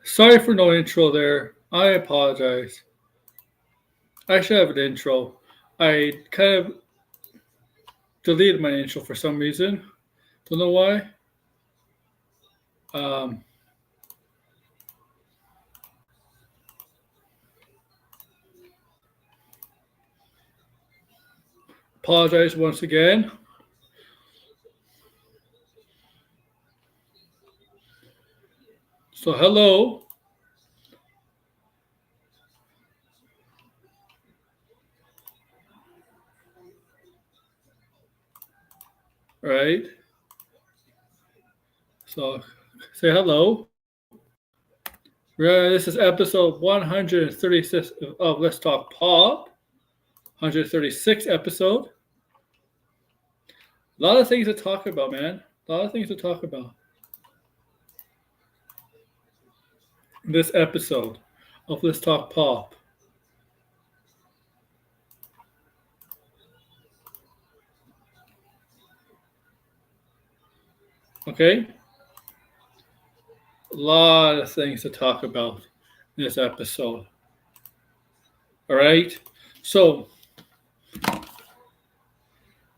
Sorry for no intro there. I apologize. I should have an intro. I kind of deleted my intro for some reason. Don't know why. Um, Apologize once again. So, hello. Right. So, say hello. This is episode 136 of Let's Talk Pop. 136 episode. A lot of things to talk about, man. A lot of things to talk about. This episode of Let's Talk Pop. Okay? A lot of things to talk about in this episode. All right? So,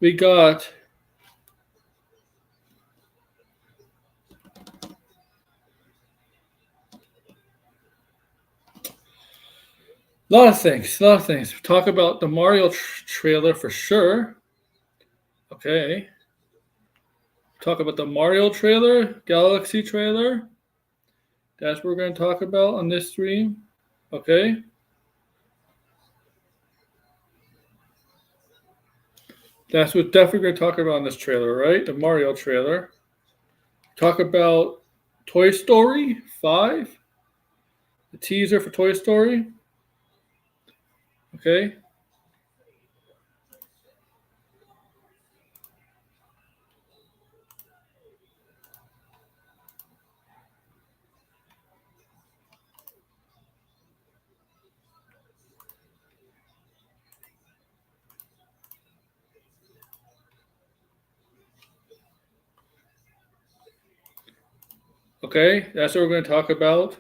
we got a lot of things. Talk about the Mario trailer for sure. Okay. Talk about the Mario trailer, Galaxy trailer. That's what we're going to talk about on this stream. Okay. That's what definitely going to talk about on this trailer, right? The Mario trailer. Talk about Toy Story 5. The teaser for Toy Story. Okay. Okay, that's what we're going to talk about.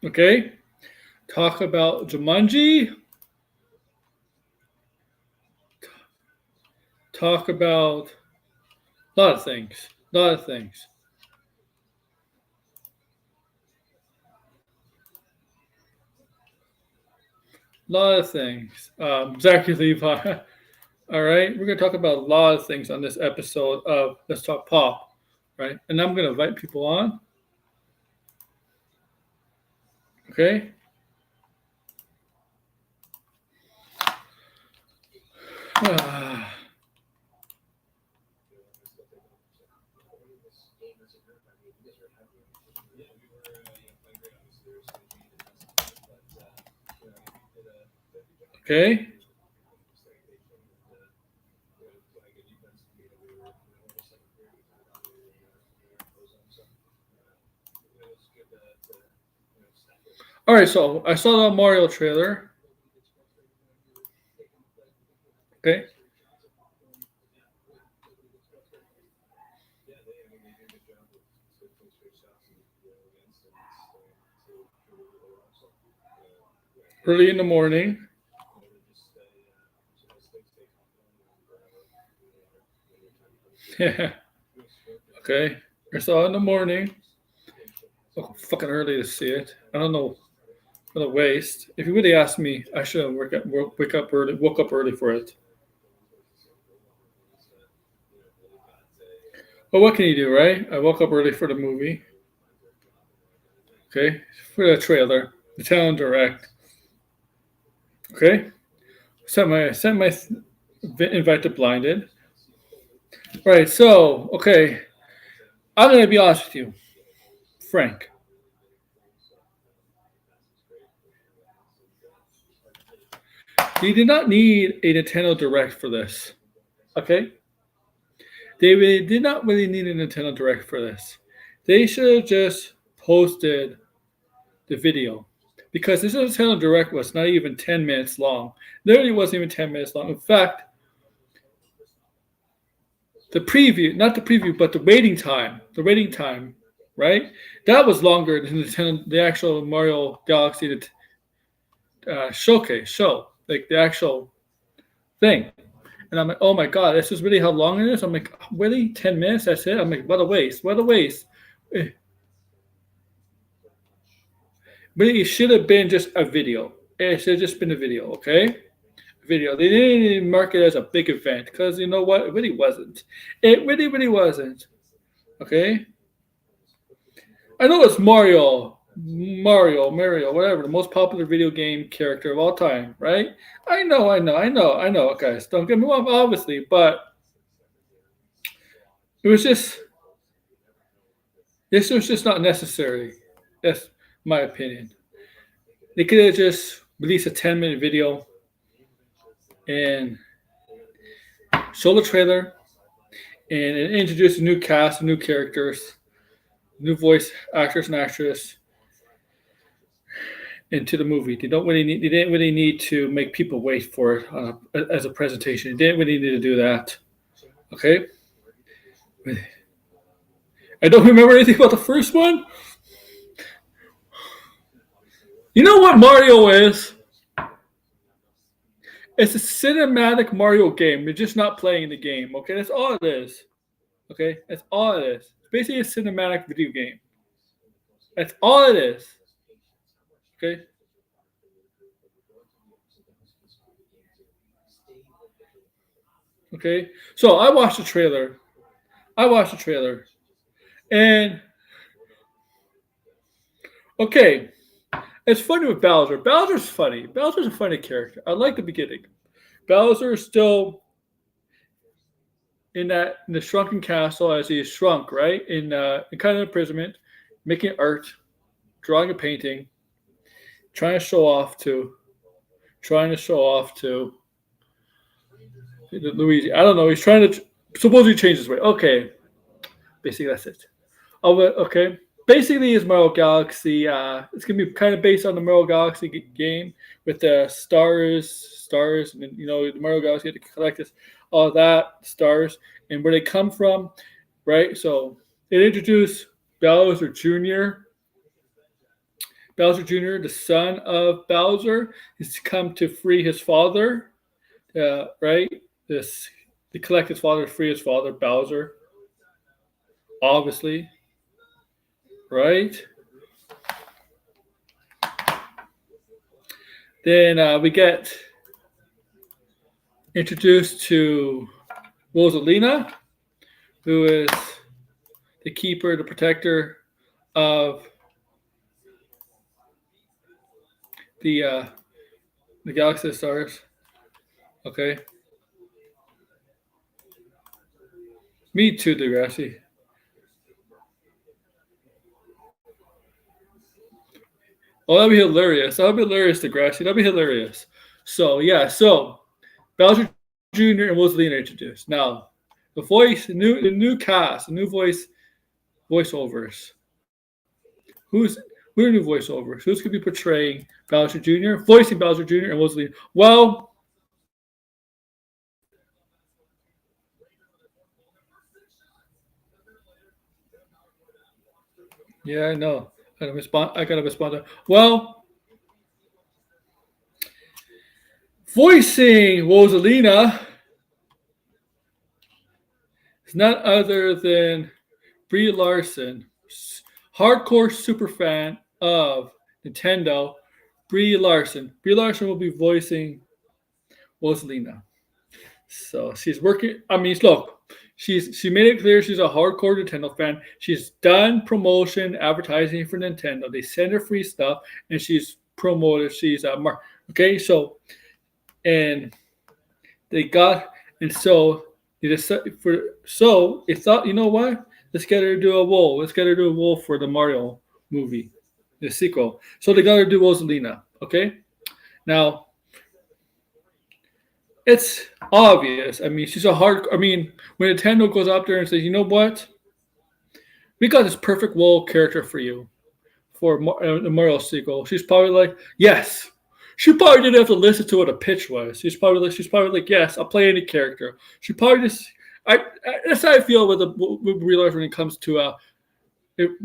Okay, talk about Jumanji. Talk about a lot of things. A lot of things. A lot of things. Zachary Levi. All right, we're going to talk about a lot of things on this episode of Let's Talk Pop, right? And I'm going to invite people on. Okay. Okay. All right, so I saw the Mario trailer. Okay. Early in the morning. Yeah. Okay. I saw it in the morning. Oh, fucking early to see it. I don't know. For the waste. If you really asked me, I should have woke up early for it. But what can you do, right? I woke up early for the movie. Okay, for the trailer, the town direct. Okay, sent my invite to blinded. Right. So okay, I'm gonna be honest with you, Frank. You did not need a Nintendo Direct for this. Okay, they really did not really need a Nintendo Direct for this. They should have just posted the video because this Nintendo Direct was not even 10 minutes long. Literally wasn't even 10 minutes long. In fact, the preview, not the preview, but the waiting time. The waiting time, right? That was longer than the actual Mario Galaxy showcase show, like the actual thing. And I'm like, oh my god, this is really how long it is. I'm like, really, 10 minutes? That's it? I'm like, what a waste! What a waste! But it should have been just a video. It should have just been a video, okay? Video. They didn't even mark it as a big event because you know what? It really wasn't. It really, really wasn't. Okay? I know it's Mario, whatever, the most popular video game character of all time, right? I know, guys. Don't get me wrong, obviously, but it was just, this was just not necessary. That's my opinion. They could have just released a 10-minute video and show the trailer and introduce a new cast, new characters, new voice actors and actress into the movie. They didn't really need to make people wait for it as a presentation. They didn't really need to do that. Okay. I don't remember anything about the first one. You know what Mario is? It's a cinematic Mario game. You're just not playing the game. Okay, that's all it is. Okay, that's all it is. It's basically a cinematic video game. That's all it is. Okay. Okay. So I watched the trailer. And okay, it's funny with Bowser. Bowser's funny. Bowser's a funny character. I like the beginning. Bowser is still in the shrunken castle as he is shrunk, right? In kind of imprisonment, making art, drawing a painting, trying to show off to Luigi. I don't know. He's trying to supposedly change his way. Okay, basically that's it. Oh, okay. Basically, it's Mario Galaxy. It's gonna be kind of based on the Mario Galaxy game with the stars, and you know the Mario Galaxy had to collect this, all that stars, and where they come from, right? So it introduced Bowser Jr. Bowser Jr., the son of Bowser, is come to free his father, right? To collect his father, free his father, Bowser, obviously, right? Then we get introduced to Rosalina, who is the keeper, the protector of the Galaxy of Stars. Okay. Me too, Degrassi. Oh, that'd be hilarious. That'd be hilarious, Degrassi. That'd be hilarious. So yeah, so Bowser Jr. and Rosalina introduced. Now, the new cast, the new voiceovers. Who are new voiceovers? Who's going to be portraying Bowser Jr., voicing Bowser Jr. and Rosalina? Well, yeah, I know. I gotta respond. Well, voicing Rosalina is none other than Brie Larson, hardcore super fan of Nintendo. Brie Larson. Brie Larson will be voicing Rosalina. So she's working. I mean, look, she made it clear she's a hardcore Nintendo fan. She's done promotion, advertising for Nintendo. They send her free stuff, and she's promoted. She's okay. So, and they got, and so they decided they thought, you know what? Let's get her to do a role. Let's get her to do a role for the Mario movie, the sequel. So they got her to do Rosalina. Okay, now. It's obvious. I mean, when Nintendo goes up there and says, you know what? We got this perfect role character for you for the Mario sequel. She's probably like, yes. She probably didn't have to listen to what a pitch was. She's probably like, yes, I'll play any character. She probably just, That's how I feel with Brie Larson when it comes to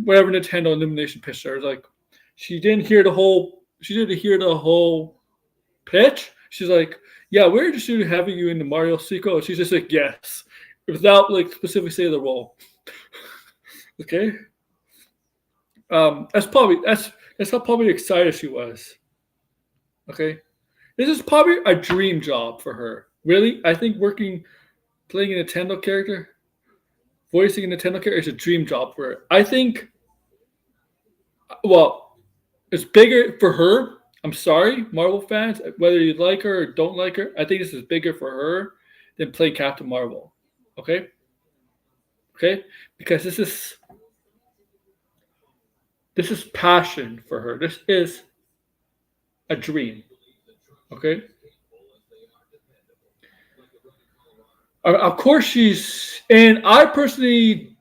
whatever Nintendo Illumination pitched her. Like she didn't hear the whole pitch. She's like, yeah, we're interested in having you in the Mario sequel. And she's just like, yes, without like specifically saying the role. Okay. That's how probably excited she was. Okay. This is probably a dream job for her. Really, I think playing a Nintendo character, voicing a Nintendo character is a dream job for her. I think, well, it's bigger for her. I'm sorry, Marvel fans, whether you like her or don't like her, I think this is bigger for her than playing Captain Marvel. Okay? Okay? Because this is passion for her. This is a dream. Okay? Of course and I personally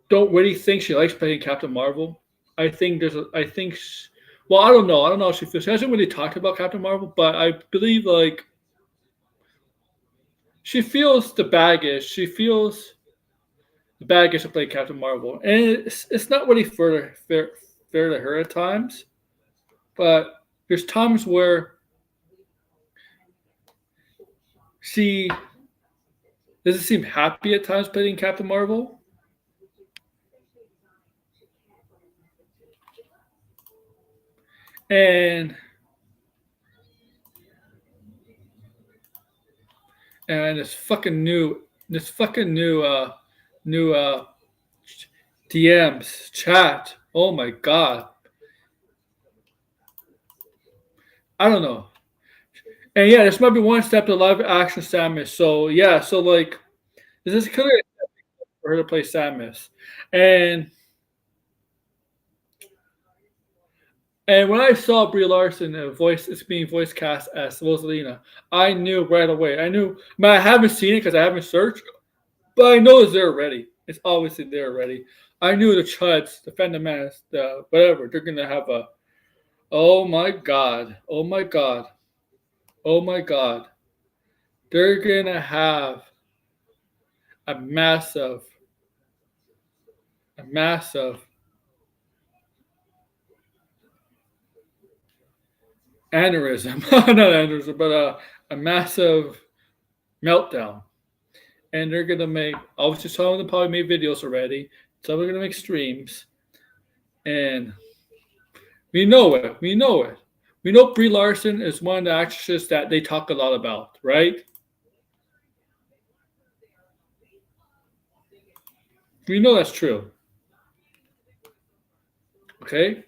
don't really think she likes playing Captain Marvel. I think well, I don't know. I don't know how she feels. She hasn't really talked about Captain Marvel, but I believe like she feels the baggage. She feels the baggage to play Captain Marvel, and it's not really fair to her at times. But there's times where she doesn't seem happy at times playing Captain Marvel. And this fucking new DMs chat. Oh my god. I don't know. And yeah, this might be one step to live action Samus. So yeah, so like this is clearly for her to play Samus. And when I saw Brie Larson being voice cast as Rosalina, I knew right away. I haven't seen it because I haven't searched, but I know it's there already. It's obviously there already. I knew the Chuds, the Phantom Menace, the whatever, they're gonna have a oh my god. They're gonna have a massive aneurysm, not aneurysm, but a massive meltdown. And they're gonna make. Obviously, some of them probably made videos already. Some are gonna make streams, and we know it. We know Brie Larson is one of the actresses that they talk a lot about, right? We know that's true. Okay.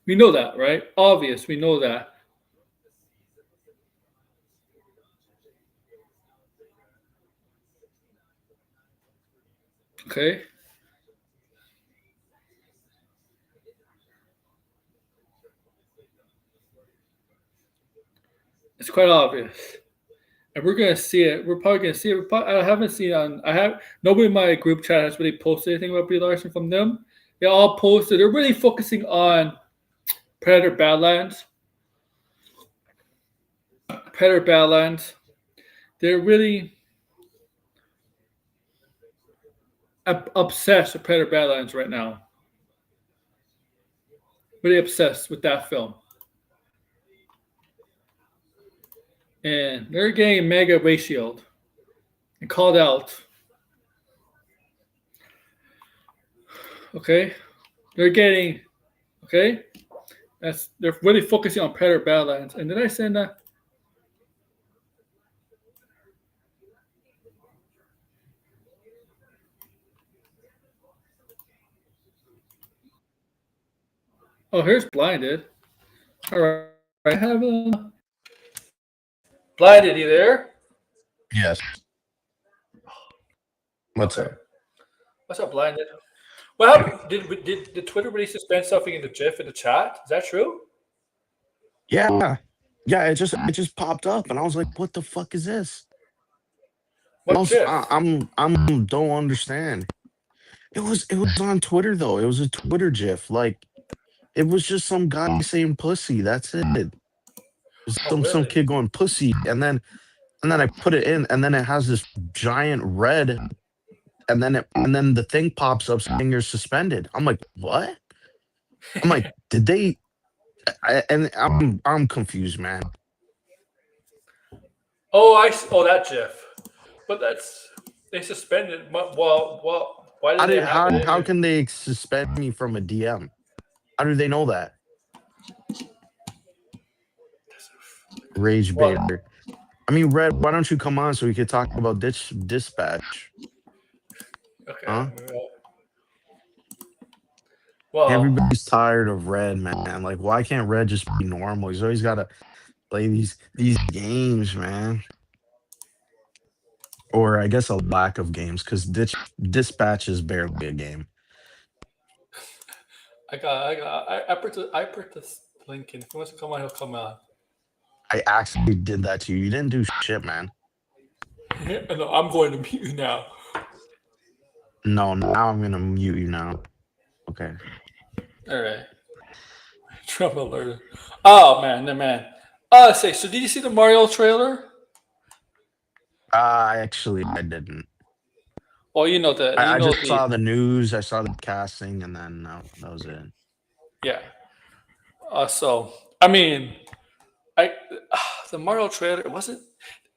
We know that, right? Obvious, we know that. Okay. It's quite obvious. And we're gonna see it. We're probably gonna see it. I haven't seen on. I have nobody in my group chat has really posted anything about Brie Larson from them. They all posted. They're really focusing on Predator Badlands. Predator Badlands. They're really obsessed with Predator Badlands right now. Really obsessed with that film. And they're getting mega ratioed and called out. Okay? They're getting, okay? They're really focusing on Predator Badlands. And did I send that? Oh, here's Blinded. All right. I have a Blinded. You there? Yes. What's up? What's up, Blinded? Well, did Twitter really suspend something in the GIF in the chat? Is that true? Yeah. Yeah, it just popped up and I was like, what the fuck is this? What GIF? I'm don't understand. It was on Twitter though. It was a Twitter GIF. Like it was just some guy saying pussy. That's it. Oh, Some really? kid going pussy, and then I put it in, and then it has this giant red, and then the thing pops up saying you're suspended. I'm like, what? I'm like, did they? And I'm confused, man. Oh, oh, that GIF. But that's they suspended. Well, why did they have it in How there? can they suspend me from a DM? How do they know that? Rage What? baiter. I mean, Red, why don't you come on so we could talk about dispatch? Okay. Huh? Well, Everybody's tired of Red, man. Like, why can't Red just be normal? He's always got to play these games, man. Or I guess a lack of games, because dispatch is barely a game. I put this link in. If he wants to come on, he'll come on. I actually did that to you. You didn't do shit, man. No, I'm going to mute you now. No, now I'm gonna mute you now. Okay. All right. Trump alert. Oh man, the man. Say, so did you see the Mario trailer? I didn't. Well, you know I just saw the news. I saw the casting, and then that was it. yeah. So I mean, I the Mario trailer, it wasn't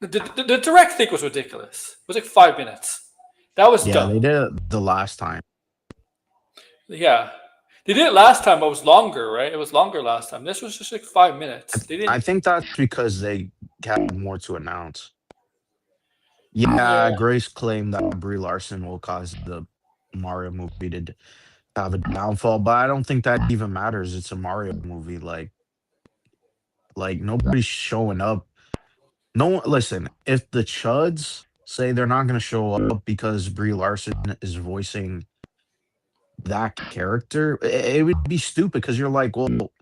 the direct thing was ridiculous. It was like 5 minutes. That was Yeah, dumb. they did it the last time. Yeah. They did it last time, but it was longer, right? It was longer last time. This was just like 5 minutes. They I didn't. think that's because they had more to announce. Yeah. Yeah, Grace claimed that Brie Larson will cause the Mario movie to have a downfall, but I don't think that even matters. It's a Mario movie. Like nobody's showing up. No one. Listen, if the Chuds say they're not going to show up because Brie Larson is voicing that character, it would be stupid because you're like, well,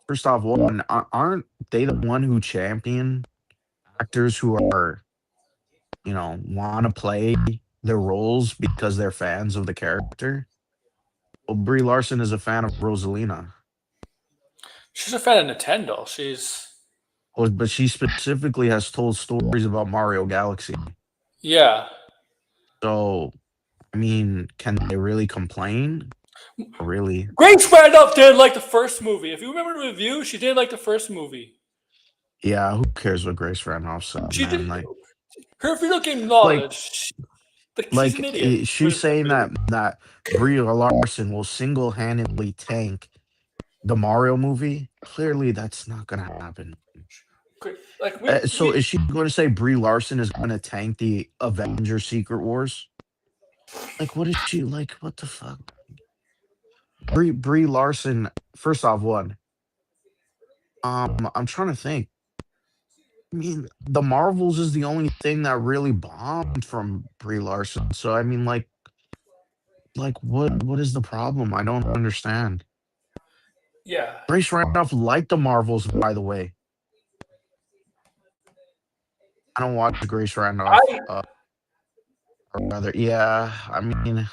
first off, one, aren't they the one who champion actors who are, want to play their roles because they're fans of the character? Well, Brie Larson is a fan of Rosalina. She's a fan of Nintendo. She's Well, but she specifically has told stories about Mario Galaxy. yeah. So, I mean, can they really complain? Really? Grace Randolph did like the first movie. If you remember the review, she did like the first movie. Yeah, who cares what Grace Randolph said, She man? did her video game knowledge. Like, She's an idiot. she's saying that Brie Larson will single-handedly tank the Mario movie. Clearly, that's not gonna happen. Like So, is she going to say Brie Larson is going to tank the Avengers Secret Wars? Like, what is she like? What the fuck? Brie Larson. First off, one. I'm trying to think. I mean, the Marvels is the only thing that really bombed from Brie Larson. So, I mean, like what is the problem? I don't understand. yeah. Grace Randolph liked the Marvels, by the way. I don't watch Grace Randolph. I Or rather, yeah. I mean,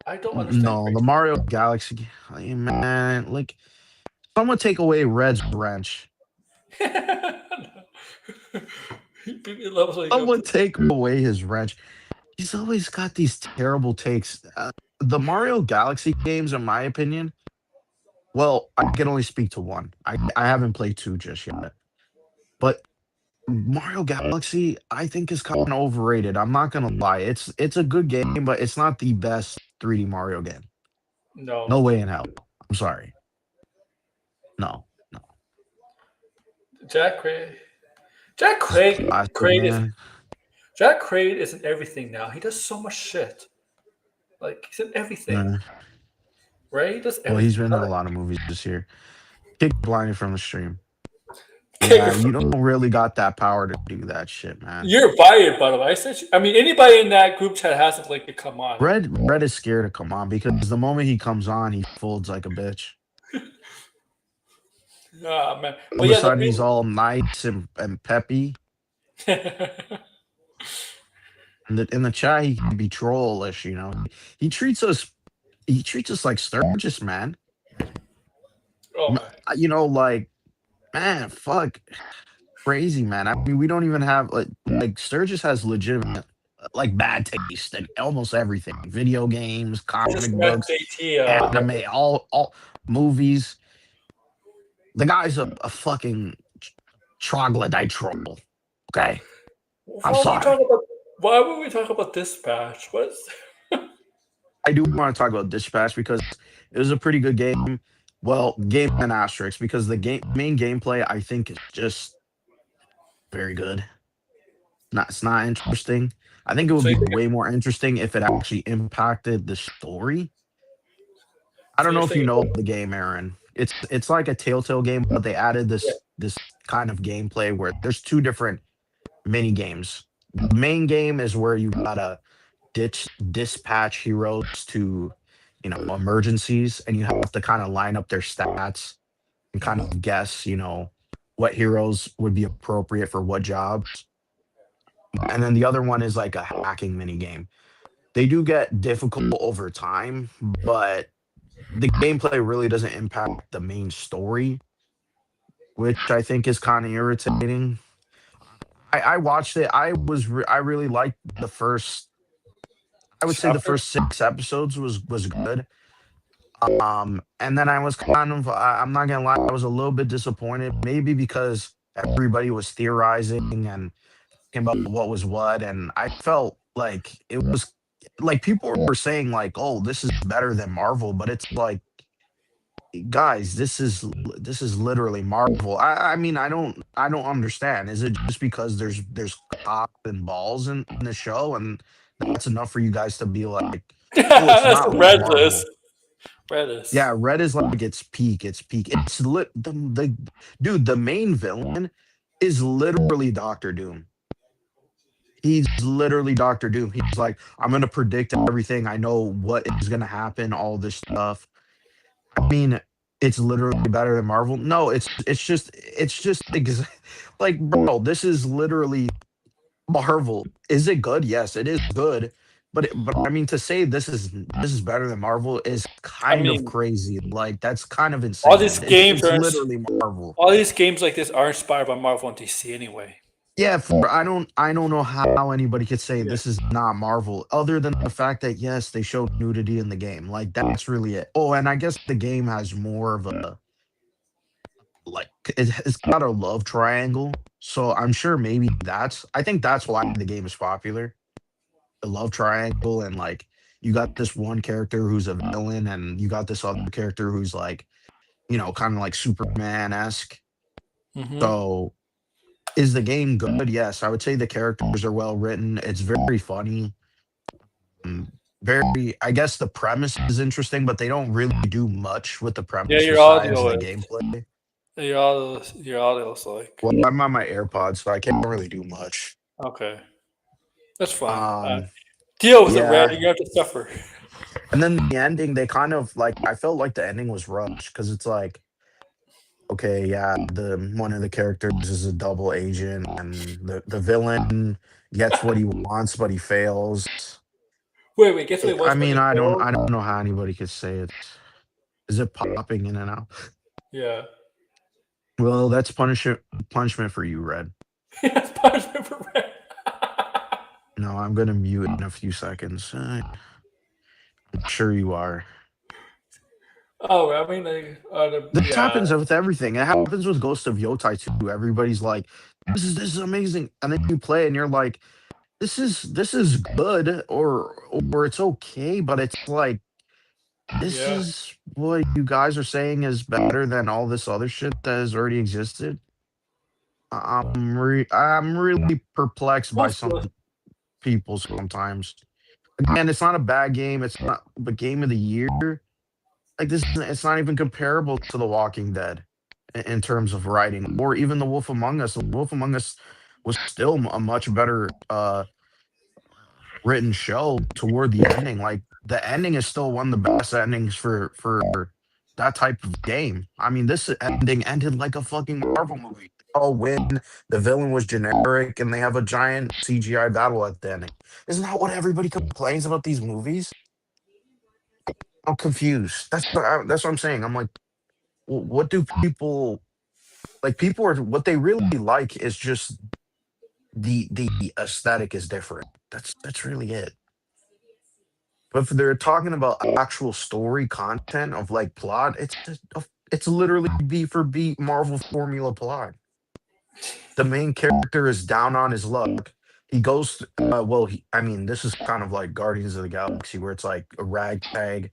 I don't understand no, the Grace. Mario Galaxy, man. Like, someone take away Red's wrench. Someone take away his wrench. He's always got these terrible takes. The Mario Galaxy games, in my opinion, well, I can only speak to one. I haven't played two just yet. But Mario Galaxy, I think, is kind of overrated. I'm not gonna lie. It's a good game, but it's not the best 3D Mario game. No. No way in hell. I'm sorry. No, no. Jack Craig. Jack Craig Classic, Craig is man. Jack Craig is in everything now. He does so much shit. Like he's in everything. Uh, Right? He does well, he's everything. been in a Like, lot of movies this year. Kick blinded from the stream. kick Yeah, it you from don't really got that power to do that shit, man. You're fired, by the way. I mean, anybody in that group chat hasn't like to come on. Red is scared to come on because the moment he comes on, he folds like a bitch. Ah man. All But of a yeah, sudden, he's all nice and peppy. In the chat, he can be trollish. He treats us. He treats us like Sturgis, man. oh man. Like Man, fuck, crazy, man. I mean, we don't even have like Sturgis has legitimate like bad taste in almost everything. Video games, I just comic read books, JT. anime, all movies. The guy's a fucking troglodyte troll. Okay, I'm Why would we talk sorry. about? Why would we talk about Dispatch? What is? I do want to talk about Dispatch because it was a pretty good game. Well, game and asterisk because the game main gameplay I think is just very good. Not it's not interesting. I think it would So be you think? way more interesting if it actually impacted the story. I So don't you're know if you saying? know the game, Aaron. It's like a Telltale game, but they added Yeah. this kind of gameplay where there's two different mini games. The main game is where you gotta dispatch heroes to, emergencies, and you have to kind of line up their stats and kind of guess, what heroes would be appropriate for what jobs. And then the other one is like a hacking mini game. They do get difficult over time, but the gameplay really doesn't impact the main story, which I think is kind of irritating. I watched it. I really liked the first. I would say the Chapter. first 6 episodes was good. And then I was kind of. I'm not gonna lie. I was a little bit disappointed, maybe because everybody was theorizing and talking about what was what, and I felt like it was like people were saying like, "Oh, this is better than Marvel," but it's like, guys, this is literally Marvel. I mean, I don't understand. Is it just because there's cock and balls in the show, and that's enough for you guys to be like, oh, it's That's not the like red list. Marvel? Redis. Yeah, Red is like its peak. Its peak. It's lit. The dude, the main villain is literally Doctor Doom. He's literally Doctor Doom. He's like, I'm gonna predict everything. I know what is gonna happen. All this stuff. I mean, it's literally better than Marvel. No, it's just like, bro, this is literally Marvel. Is it good? Yes, it is good. But I mean, to say this is better than Marvel is I kind of mean, crazy. Like that's kind of all these insane. It's games it's are. literally Marvel. All these games like this are inspired by Marvel and DC anyway. Yeah, I don't know how anybody could say Yeah. this is not Marvel, other than the fact that yes, they showed nudity in the game. Like that's really it. Oh, and I guess the game has more of a like it's got a love triangle. So I'm sure maybe I think that's why the game is popular. The love triangle, and like you got this one character who's a villain, and you got this other character who's like, kind of like Superman-esque. Hmm. So is the game good? Yes, I would say the characters are well written. It's very funny. mm, Very, I guess the premise is interesting, but they don't really do much with the Yeah, premise your besides audio the is. gameplay. Your audio is like. Well, I'm on my AirPods, so I can't really do much. Okay, that's fine. Um, Deal with it, Red. yeah, You have to suffer. and then the ending, they kind of like. I felt like the ending was rushed because it's like, okay, yeah, the one of the characters is a double agent, and the villain gets what he wants, but he fails. Wait. Guess what it I was when mean, he I failed? don't know how anybody could say it. Is it popping in and out? Yeah. Well, that's punishment for you, Red. That's punishment for Red. No, I'm gonna mute in a few seconds. I'm sure you are. Oh, I mean, like, This yeah, happens with everything. It happens with Ghost of Yotai too. Everybody's like, this is amazing," and then you play and you're like, this is good, or it's okay, but it's like this yeah. is what you guys are saying is better than all this other shit that has already existed. I'm really perplexed by Most some of people sometimes. Again, it's not a bad game. It's not the game of the year. Like it's not even comparable to The Walking Dead in terms of writing, or even The Wolf Among Us. The Wolf Among Us was still a much better written show toward the ending. Like the ending is still one of the best endings for that type of game. I mean, this ending ended like a fucking Marvel movie. Oh, win. The villain was generic, and they have a giant CGI battle at the ending. Isn't that what everybody complains about these movies? I'm confused. That's what I'm saying. I'm like, what do people? Like people are what they really like is just the aesthetic is different. That's really it. But if they're talking about actual story content of like plot, it's literally beat for beat Marvel formula plot. The main character is down on his luck. He goes, well, I mean, this is kind of like Guardians of the Galaxy, where it's like a ragtag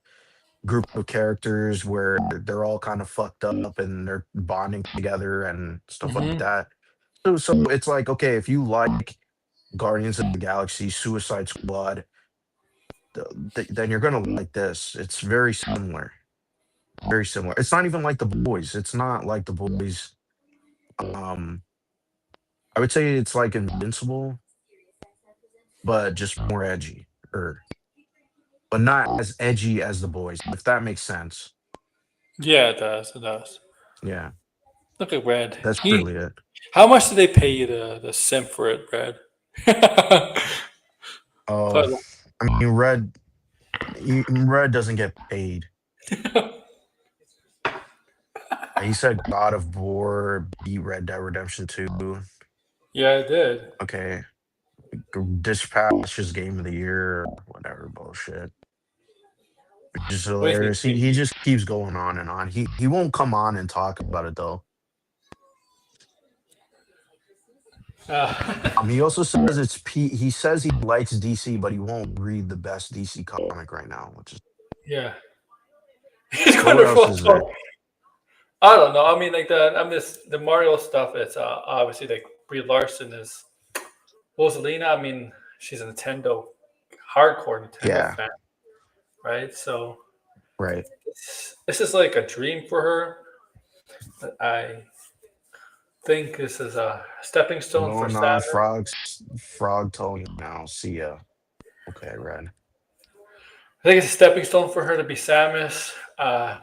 group of characters where they're all kind of fucked up and they're bonding together and stuff like Hmm. that. So it's like, okay, if you like Guardians of the Galaxy, Suicide Squad, then you're gonna like this. It's very similar, very similar. It's not even like the boys. It's not like the boys. Um, I would say it's like Invincible, but just more edgy, or but not as edgy as the boys, if that makes sense. Yeah, it does. It does. Yeah, Look at Red. that's He. really it. How much did they pay you to simp for it, Red? Oh, But, I mean, Red doesn't get paid. He said God of War beat Red Dead Redemption 2. yeah, it did. Okay, Dispatch is Game of the Year, or whatever bullshit. Just What do you think? hilarious. He just keeps going on and on. He won't come on and talk about it though. Uh, He also says it's he says he likes DC, but he won't read the best DC comic right now, which is yeah, he's so. going What to else full. is there? I don't know. I mean, like the Mario stuff. It's obviously like Brie Larson is Rosalina. I mean, she's a Nintendo hardcore Nintendo Yeah, fan, right? So right. this is like a dream for her. But I think this is a stepping I'm stone for going on Saturn. Frog Tony now. See ya. Okay, Red. I think it's a stepping stone for her to be Samus. But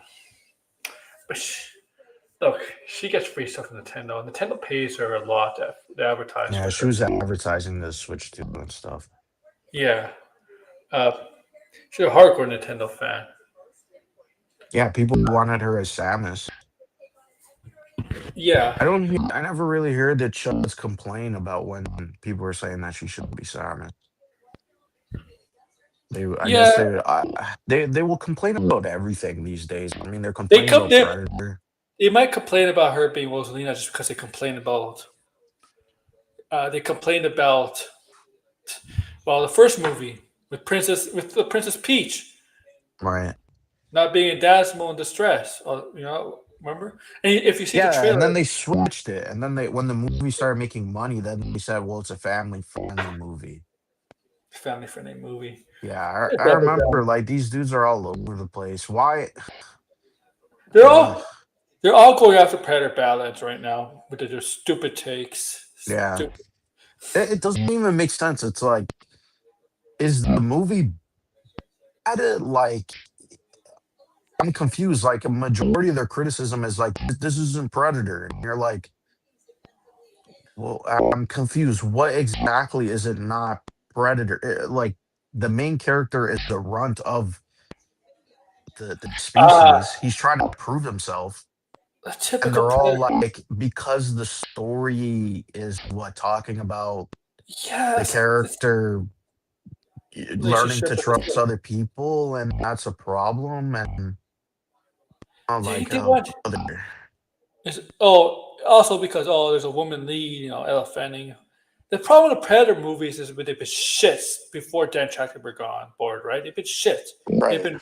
look, she gets free stuff from Nintendo. Nintendo pays her a lot to advertise Yeah, for she certain. was advertising the Switch 2 and stuff. Yeah, uh, she's a hardcore Nintendo fan. Yeah, people wanted her as Samus. Yeah, I never really heard the Chuds complain about when people were saying that she should be Samus. I guess yeah. they will complain about everything these days. I mean, they're They complaining come. about Predator. They might complain about her being Rosalina just because they complain about. They complained about the first movie with the Princess Peach Right. not being a damsel in distress. Or, remember? And if you see the Yeah, and then trailer, they switched it. And then when the movie started making money, then they said, well, it's a family friendly movie. family friendly movie. Yeah, It's I up and remember down. like these dudes are all over the place. Why? They're Ugh. all they're all going after Predator Balance right now with their stupid takes. Yeah, Stupid. it doesn't even make sense. It's like, is the movie bad? Like, I'm confused. Like, a majority of their criticism is like, this isn't Predator. And you're like, well, I'm confused. What exactly is it not Predator? Like, the main character is the runt of the Ah, species. He's trying to prove himself. a And typical they're all Predator. like, because the story is what talking about the Yes, this character learning relationship to with trust other people, and that's a problem. And I'm like, they oh, want. brother. Also because there's a woman lead, Ella Fanning. The problem with the Predator movies is they've been shits before Dan Trachtenberg got on board, right? They've been shit. They've Right. been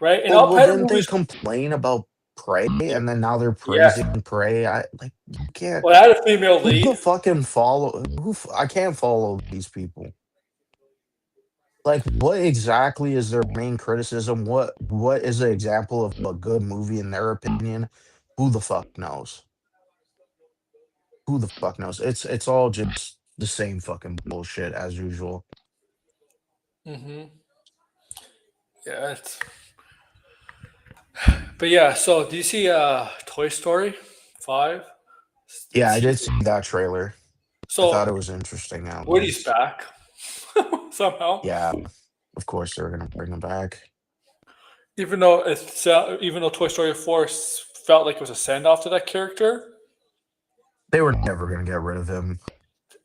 right, and Well, all well, Predator didn't they movies. complain about Prey, and then now they're Yes, praising Prey? I like, you can't. well, I had a female Who the lead. fucking follow? I can't follow these people. Like, what exactly is their main criticism? What is an example of a good movie in their opinion? Who the fuck knows? Who the fuck knows? It's all just the same fucking bullshit as usual. Hmm. Yeah, but yeah. So do you see Toy Story 5? The Yeah, I did teaser. see that trailer. I thought it So was interesting at Woody's least. back somehow, Yeah, of course they're gonna bring him back. even though Toy Story 4 felt like it was a send off to that character. They were never gonna get rid of him.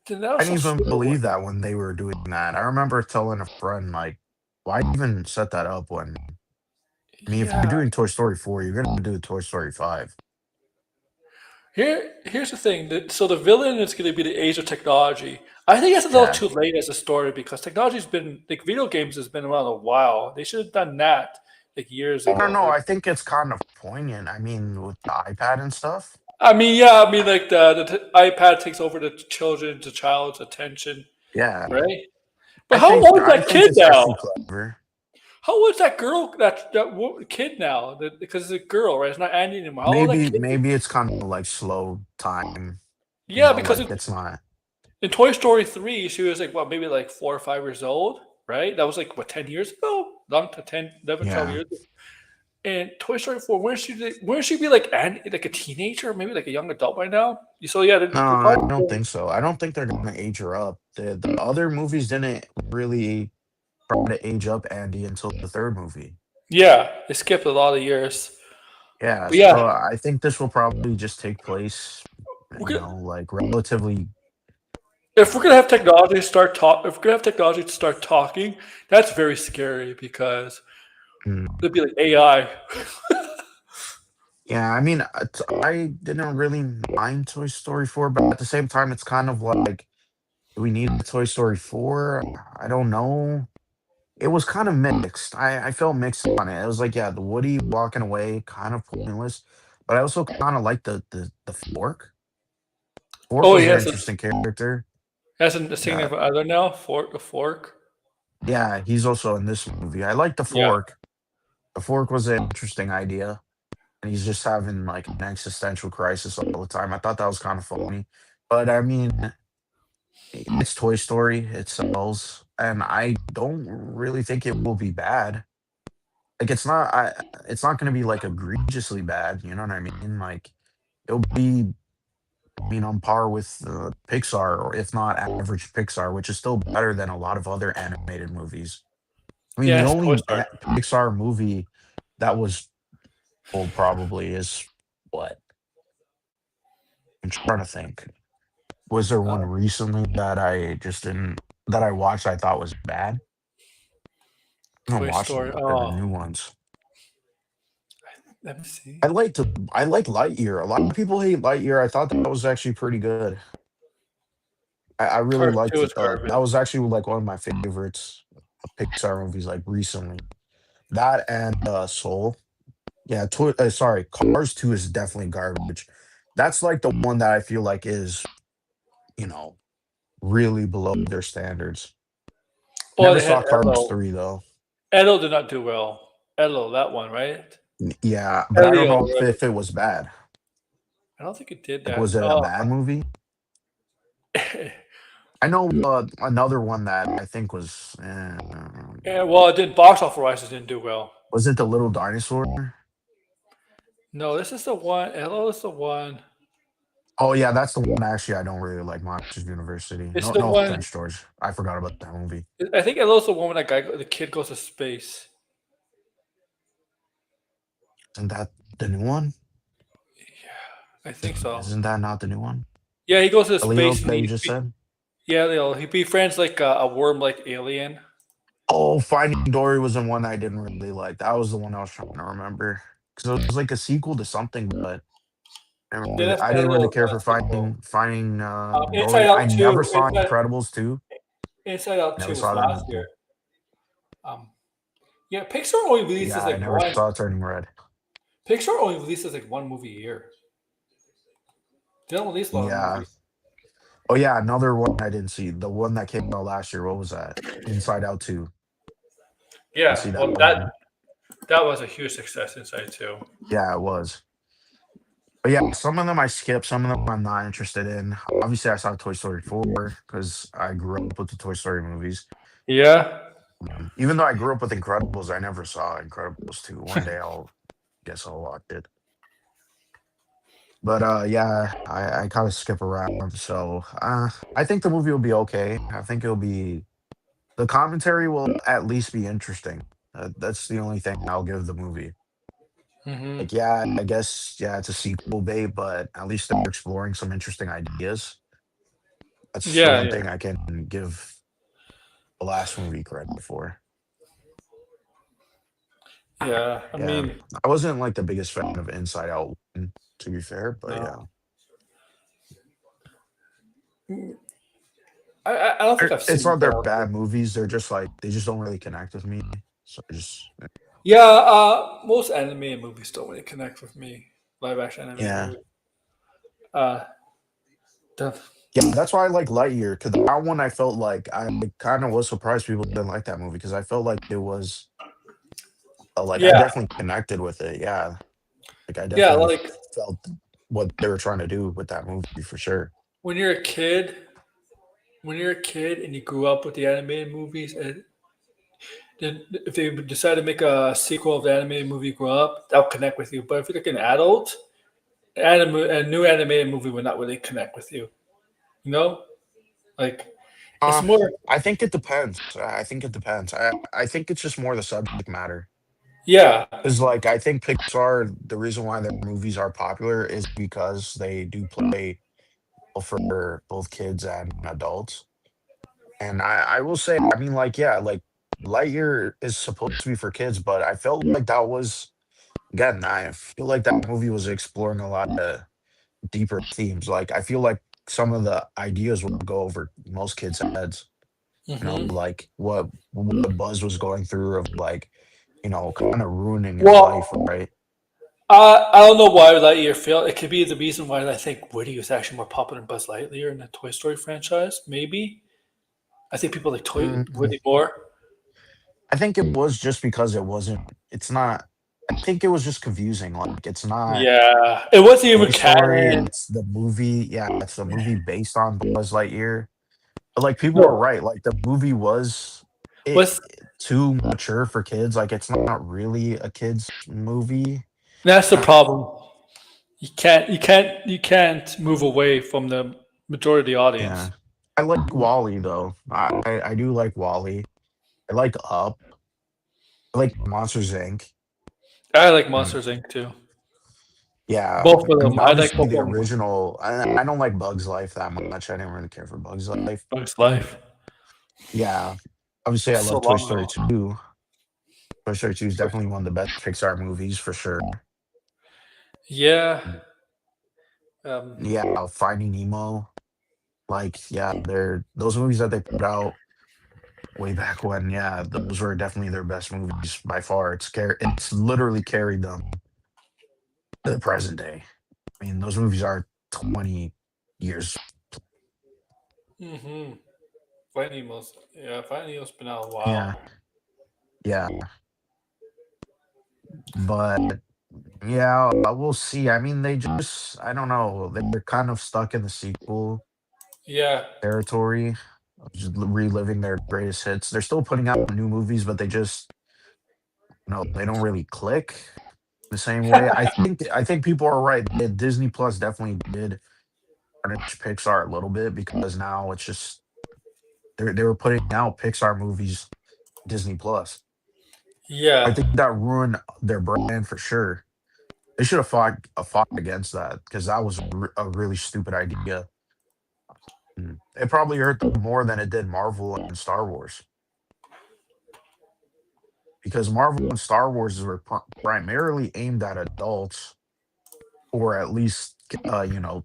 Then that I was so didn't even stupid. believe that when they were doing that. I remember telling a friend like, "Why even set that up when? I mean, if you're Yeah. doing Toy Story 4, you're gonna do Toy Story 5." Here's the thing. So the villain is going to be the age of technology. I think it's a little Yeah, too late as a story because technology's been like video games has been around a while. They should have done that like years I don't ago. know. Like, I think it's kind of poignant. I mean, with the iPad and stuff. I mean, yeah, I mean, like the iPad takes over the child's attention, Yeah, right? But how old is I that think kid it's now? actually clever. How old is that girl? Kid now? Because it's a girl, right? It's not Andy anymore. How old is that Maybe kid? it's kind of like slow time. Yeah, because Like it's not. in Toy Story 3, she was like, what, maybe like 4 or 5 years old, right? That was like, what, 10 years ago? Long to 10, 11, 12 Yeah. years ago. And Toy Story 4, wouldn't she be like like a teenager, maybe like a young adult by now? So yeah, No, they're I probably don't think so. I don't think they're gonna age her up. The other movies didn't really try to age up Andy until the third movie. yeah, they skipped a lot of years. Yeah, But yeah, so I think this will probably just take place, we're gonna, like relatively. if we're gonna have technology start talk, if we're gonna have technology to start talking, that's very scary because mm, it'd be like AI. Yeah, I mean, I didn't really mind Toy Story 4, but at the same time, it's kind of like, do we need a Toy Story 4? I don't know. It was kind of mixed. I felt mixed on it. It was like, yeah, the Woody walking away, kind of pointless, but I also kind of like the Fork. Fork Oh, was he an has interesting character. a Yeah, significant other now. Fork. yeah, he's also in this movie. I like the Yeah. Fork. The Fork was an interesting idea, and he's just having like an existential crisis all the time. I thought that was kind of funny, but I mean, it's Toy Story. It sells, and I don't really think it will be bad. Like it's not gonna be like egregiously bad, you know what I mean? Like it'll be, I mean, on par with Pixar, or if not average Pixar, which is still better than a lot of other animated movies. I mean, Yeah, the it's Toy only Story. Pixar movie that was old probably is what? I'm trying to think. Was there one recently that I just didn't that I watched I thought was bad? I haven't Toy watched a Story. lot of the Oh, new ones. let me see. I like Lightyear. A lot of people hate Lightyear. I thought that was actually pretty good. I really Cars liked 2 is it. garbage. That was actually like one of my favorites of Pixar movies, like recently. That and Soul. Yeah, sorry, Cars 2 is definitely garbage. That's like the one that I feel like is, you know, really below their standards. Oh, Never they had saw Cars Elo. 3 though. Elo did not do well. Elo, that one, right? Yeah, but I don't Elio, know whatever. if it was bad. I don't think it did Like, that. was it a Oh, bad movie? I know another one that I think was. yeah. Well, it did box office wise. It didn't do well. Was it the little dinosaur? No, this is the one. Elo is the one. Oh yeah, that's the one. Actually, I don't really like Monsters University. It's No, the no one. offense, George. I forgot about that movie. I think Elo's the one when the kid goes to space. Isn't that the new one? I think so. Isn't that not the new one? Yeah, he goes to The Leo space and that you just said. yeah, he befriends like a worm like alien. Oh, Finding Dory was the one I didn't really like. That was the one I was trying to remember because it was like a sequel to something, but Then that's I didn't really Elo care for sequel. Finding Inside Dory. I Out never 2. saw Incredibles 2. Inside Out Never 2 was saw that last year. movie. Um, yeah, Pixar only releases Yeah, I like never one. saw Turning Red. Pixar only releases like one movie a year. They don't release a lot of Yeah. movies. Oh yeah, another one I didn't see. The one that came out last year. What was that? Inside Out 2. Didn't Yeah, see that well one. that was a huge success Inside too. Yeah, it was. But yeah, some of them I skipped. Some of them I'm not interested in. Obviously, I saw Toy Story 4 because I grew up with the Toy Story movies. Yeah. Even though I grew up with Incredibles, I never saw Incredibles 2. One day guess I'll watch it. But yeah, I kind of skip around. So I think the movie will be okay. I think it'll be the commentary will at least be interesting. That's the only thing I'll give the movie. Mm-hmm. Like, yeah, I guess, yeah, it's a sequel bait, but at least they're exploring some interesting ideas. That's the Yeah, one yeah, thing I can give the last movie credit for. yeah. I Yeah, mean, I wasn't like the biggest fan of Inside Out, to be fair, but no, yeah. I don't think I've It's seen not they're Galaxy. bad movies, they're just like they just don't really connect with me. So I just Yeah, most anime movies don't really connect with me. Live action anime yeah. movies. Uh, the, Yeah, that's why I like Lightyear, because that one I felt like I kind of was surprised people didn't like that movie because I felt like it was like I yeah, definitely connected with it. Yeah, like I yeah. definitely Like felt what they were trying to do with that movie for sure. when you're a kid, when you're a kid and you grew up with the animated movies, and then if they decide to make a sequel of the animated movie you grew up, that'll connect with you. But if you're like an adult, a new animated movie would not really connect with you. You know, like it's Uh, more. I think it depends. I think it depends. I think it's just more the subject matter. Yeah. Because like I think Pixar, the reason why their movies are popular is because they do play well for both kids and adults. And I will say, I mean, like, yeah, like Lightyear is supposed to be for kids, but I felt like that was again, I feel like that movie was exploring a lot of deeper themes. Like I feel like some of the ideas would go over most kids' heads. You know, Hmm. like what Buzz was going through of like, kind of ruining his life, Well, right? I don't know why Lightyear failed. It could be the reason why I think Woody was actually more popular than Buzz Lightyear in the Toy Story franchise. Maybe I think people like Mm, Woody more. I think it was just because it wasn't. It's not. I think it was just confusing. Like it's not Yeah, it wasn't even Toy Story. canon. It's the movie. Yeah, it's the movie based on Buzz Lightyear. But like people were No, right. Like the movie was it what's too mature for kids. Like it's not really a kids movie. that's the Uh, problem. You can't move away from the majority of the yeah, audience. I like Wally though. I do like Wally. I like Up. I like Monsters Inc. I like Mm, Monsters Inc. too. yeah, Both of I them. mean I like obviously both the of them. original. I don't like Bugs Life that much. I didn't really care for Bugs Life. Bugs Life. Yeah, obviously I So love Toy long Story ago. 2. Toy Story 2 is definitely one of the best Pixar movies for sure. Yeah. Mm, Um, yeah, Finding Nemo. Like, yeah, they're those movies that they put out way back when. Yeah, those were definitely their best movies by far. It's literally carried them to the present day. I mean, those movies are 20 years. hmm Finding Nemo's. Yeah, Finding Nemo's been out a Yeah, while. yeah, but yeah, we'll see. I mean, I don't know. They're kind of stuck in the sequel Yeah. territory, of just reliving their greatest hits. They're still putting out new movies, but they just, they don't really click the same way. I think people are right. Disney Plus definitely did punish Pixar a little bit because now it's just they were putting out Pixar movies Disney Plus. I Yeah. think that ruined their brand for sure. They should have fought against that because that was a really stupid idea. It probably hurt them more than it did Marvel and Star Wars because Marvel and Star Wars were primarily aimed at adults or at least young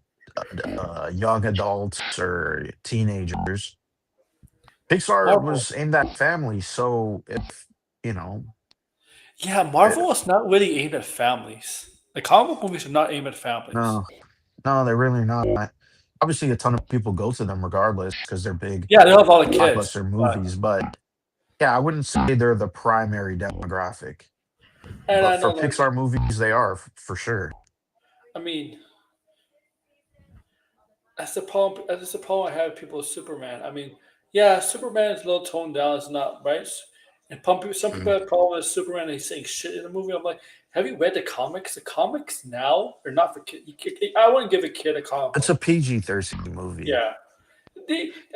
adults or teenagers. Pixar Marvel. was aimed at families, so if you know, Yeah, eh, Marvel is not really aimed at families. The comic book movies are not aimed at families. no, no, they're really not. Obviously, a ton of people go to them regardless because they're big Yeah, they have a lot of kids, blockbuster but movies. But yeah, I wouldn't say they're the primary demographic. and But I for know like Pixar movies, they are for sure. I mean that's the problem. That's the problem I have with people with Superman. I mean, yeah, Superman is a little toned down. It's not right. And some people Mm. have a problem with Superman. He's saying shit in the movie. I'm like, have you read the comics? The comics now are not for kids. I wouldn't give a kid a comic It's a book. PG-13 movie. Yeah,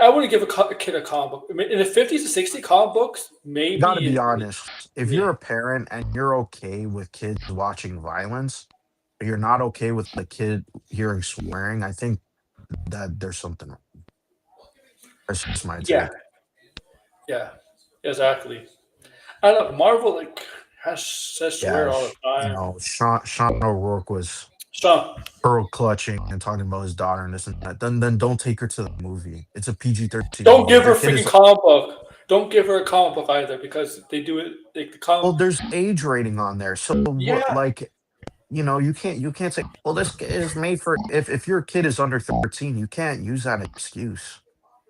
I wouldn't give a kid a comic book. I mean, in the 50s and 60s, comic books Gotta maybe be is honest. If yeah you're a parent and you're okay with kids watching violence, but you're not okay with the kid hearing swearing, I think that there's something wrong. That's just my yeah take. yeah exactly. I don't know, Marvel like has says swear Yeah, all the time. Sean O'Rourke was So pearl clutching and talking about his daughter and this and that. Then don't take her to the movie. It's a PG-13 don't movie. give If her your a kid freaking is comic book. Don't give her a comic book either because they do it. Like the well, comic. there's age rating on there. So what Yeah. like you can't say, well, this is made for if your kid is under 13, you can't use that excuse.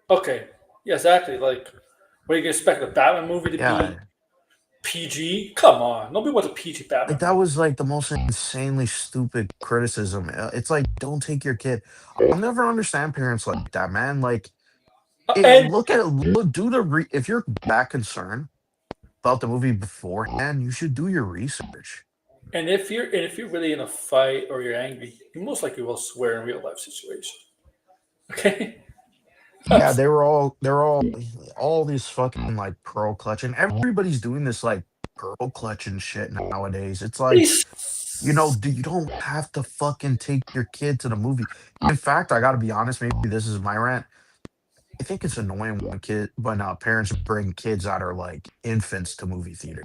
Okay. Yeah. Exactly. Like, what do you expect a Batman movie to be Yeah. PG? Come on. Nobody wants a PG Like Batman that movie. was like the most insanely stupid criticism. It's like don't take your kid. I'll never understand parents like that, man. Like And look at look do the if you're that concerned about the movie beforehand, you should do your research. if you're really in a fight or you're angry, you most likely will swear in real life situation. Okay. Yeah, they were all these fucking like pearl clutching. Everybody's doing this like pearl clutching shit nowadays. It's like, These- you don't have to fucking take your kid to the movie. In fact, I gotta be honest, maybe this is my rant. I think it's annoying when parents bring kids that are like infants to movie theater.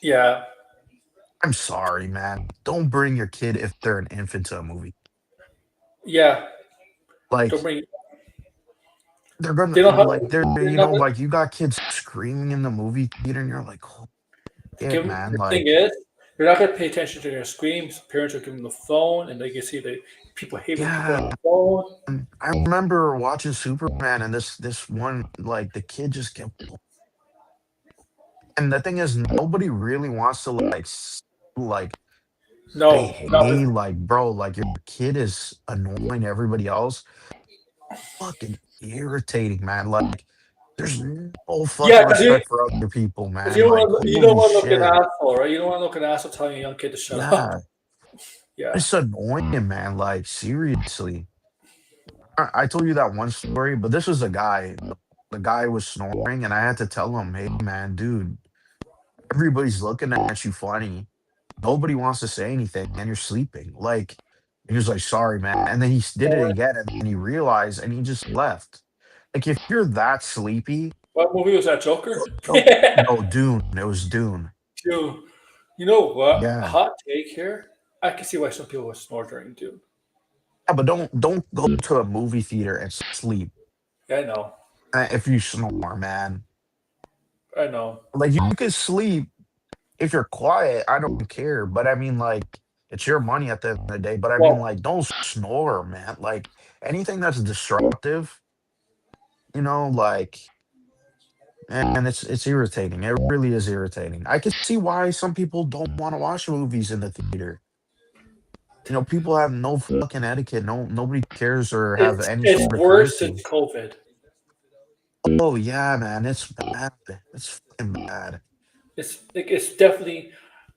yeah. I'm sorry, man. Don't bring your kid if they're an infant to a movie. Yeah. Don't Like bring. they're gonna They don't have. like they're They're not. like you got kids screaming in the movie theater and you're like, oh Give shit, them, man. the thing Like, is, they're not going to pay attention to their screams. Parents are giving them the phone, and they can see that people hate when people are yeah. on the phone. I remember watching Superman and this one like the kid just kept and the thing is nobody really wants to like say, No, not with. hey, like bro, like your kid is annoying everybody else. Fucking irritating, man. Like there's no Yeah, fucking respect for other people, because man. Like you don't holy want to look an shit. asshole, right? You don't want to look an asshole telling a young kid to shut up. Yeah. Yeah. It's annoying, man. Like seriously. I told you that one story, but this was a guy. The guy was snoring, and I had to tell him, "Hey, man, dude, everybody's looking at you funny. Nobody wants to say anything, and you're sleeping." Like, he was like, "Sorry, man," and then did it again, and then he realized, and he just left. Like, if you're that sleepy, What movie was that? Joker. don't. No, Dune. It was Dune. Dude, you know what? A Yeah, hot take here. I can see why some people would snore during Dune. yeah, but don't go to a movie theater and sleep Yeah, I know. if you snore, man. I know. Like, you can sleep if you're quiet, I don't care. But I mean, like, it's your money at the end of the day. But I mean, Well, like, don't snore, man. Like, anything that's disruptive, like, and it's irritating. It really is irritating. I can see why some people don't want to watch movies in the theater. People have no fucking etiquette. Nobody cares or have any it's sort of worse since courtesy. COVID. Oh yeah, man, it's bad. It's fucking bad. It's definitely.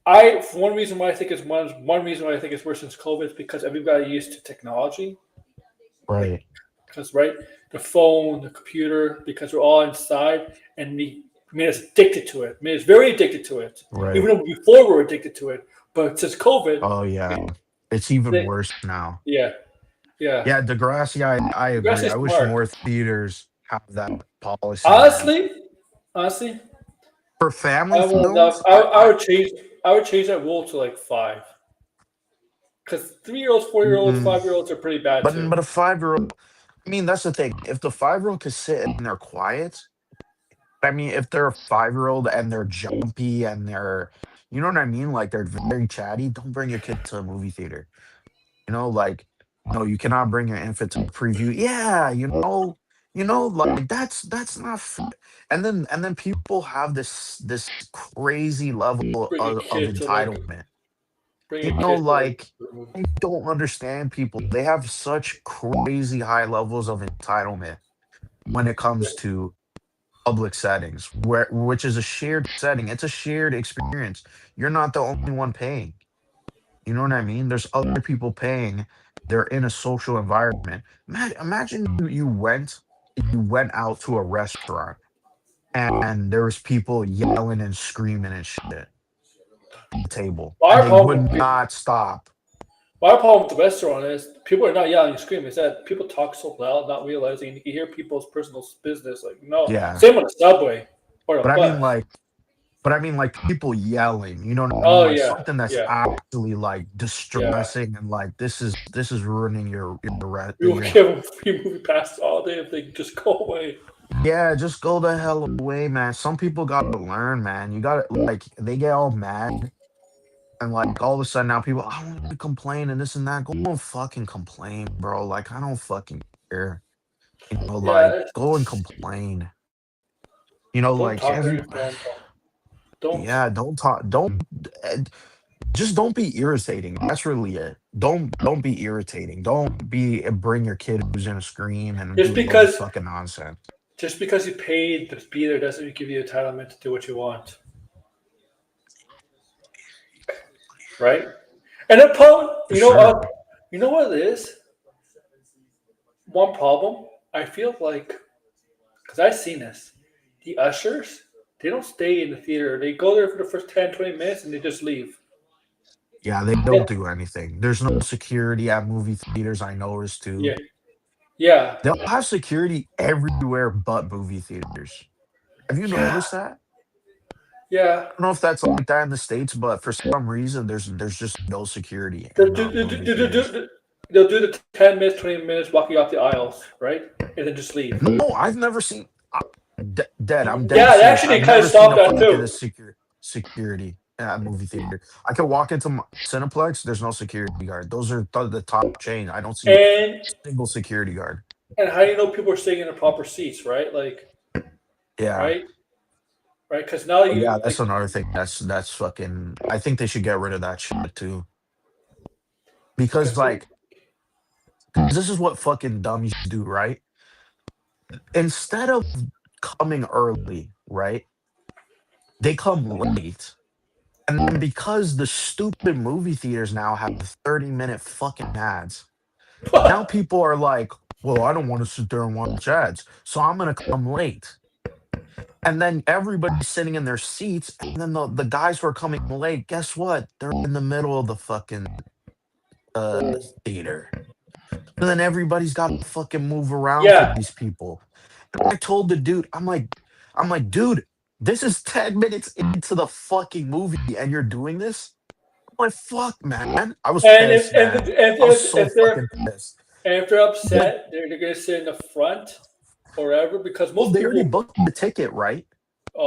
I for one reason why I think it's one reason why I think it's worse since COVID is because everybody used to technology, like Right, because right the phone, the computer, because we're all inside and we made us addicted to it. Made us very addicted to it. Even right. though before we were addicted to it, but since COVID, Oh yeah, it's even they, worse now. yeah, yeah. Yeah, Degrassi, I You guys agree. are I wish smart. more theaters have that policy, man. Honestly, honestly, For family I would love. films, I would change that rule to like five. Because 3 year olds, 4 year olds, mm, 5 year olds are pretty bad but too. a 5-year-old. I mean, that's the thing. If the 5-year-old could sit and they're quiet, I mean, if they're a 5-year-old and they're jumpy and you know what I mean, like they're very chatty, don't bring your kid to a movie theater. Like, no, you cannot bring your infant to a preview. Yeah, like that's not fair. And then people have this crazy level Bring a of kid to like entitlement. bring a kid to like. Like I don't understand people. They have such crazy high levels of entitlement when it comes to public settings, which is a shared setting. It's a shared experience. You're not the only one paying. You know what I mean? There's other people paying. They're in a social environment. Imagine you went out to a restaurant and there was people yelling and screaming and shit at the table, My and they problem would with not stop. my problem with the restaurant is people are not yelling and screaming. It's that people talk so loud, not realizing you can hear people's personal business. Like no, Yeah, same on the subway or the but I mean bus. like, people yelling. You know what I mean? Oh Like yeah, something that's yeah, actually like yeah. distressing and like this is ruining We will your. give them free movie passes all day if they can just go away. Yeah, just go the hell away, man. Some people gotta learn, man. You gotta like they get all mad and like all of a sudden now people I want to complain and this and that. Go and fucking complain, bro. Like I don't fucking care. Yeah, Like go and complain. don't Like talk to every your friend. Don't. yeah, don't talk don't eh, just don't be irritating. That's really it. Don't be irritating. Don't be bring your kid who's gonna scream and Just do all this because fucking nonsense. just because you paid to be there doesn't give you entitlement to do what you want, right? And the problem, For sure. you know what it is. One problem I feel like because I've seen this, the ushers they don't stay in the theater. They go there for the first 10, 20 minutes and they just leave. Yeah, they Yeah, don't do anything. There's no security at movie theaters, I noticed too. yeah, yeah, They'll have security everywhere but movie theaters. Have you yeah. noticed that? Yeah. I don't know if that's like that in the States, but for some reason there's just no security They'll in do, do, movie do, do, theaters. do, they'll do the 10 minutes, 20 minutes walking off the aisles, right? And then just leave. No, I've never seen dead. I'm dead Yeah, serious. actually, I've they kind of never seen stopped a that fucking too. security at a movie theater. I can walk into my Cineplex. There's no security guard. Those are the top chain. I don't see And a single security guard. how do you know people are sitting in the proper seats, right? Like, Yeah. right, right? Because now Oh, yeah, you that's like, another thing. That's fucking. I think they should get rid of that shit too. Because because like, this is what fucking dummies do, right? Instead of coming early, right? They come late. And then because the stupid movie theaters now have 30-minute fucking ads, now people are like, well, I don't want to sit there and watch ads, so I'm gonna come late. And then everybody's sitting in their seats, and then the guys who are coming late, guess what? They're in the middle of the fucking uh theater. And then everybody's got to fucking move around for yeah, these people. And I told the dude, I'm like, dude, this is 10 minutes into the fucking movie and you're doing this? I'm like, fuck, man. I was and pissed, man. I was so if they're fucking pissed. upset, Like, they're gonna sit in the front or whatever because well, most they already people. booked the ticket, right?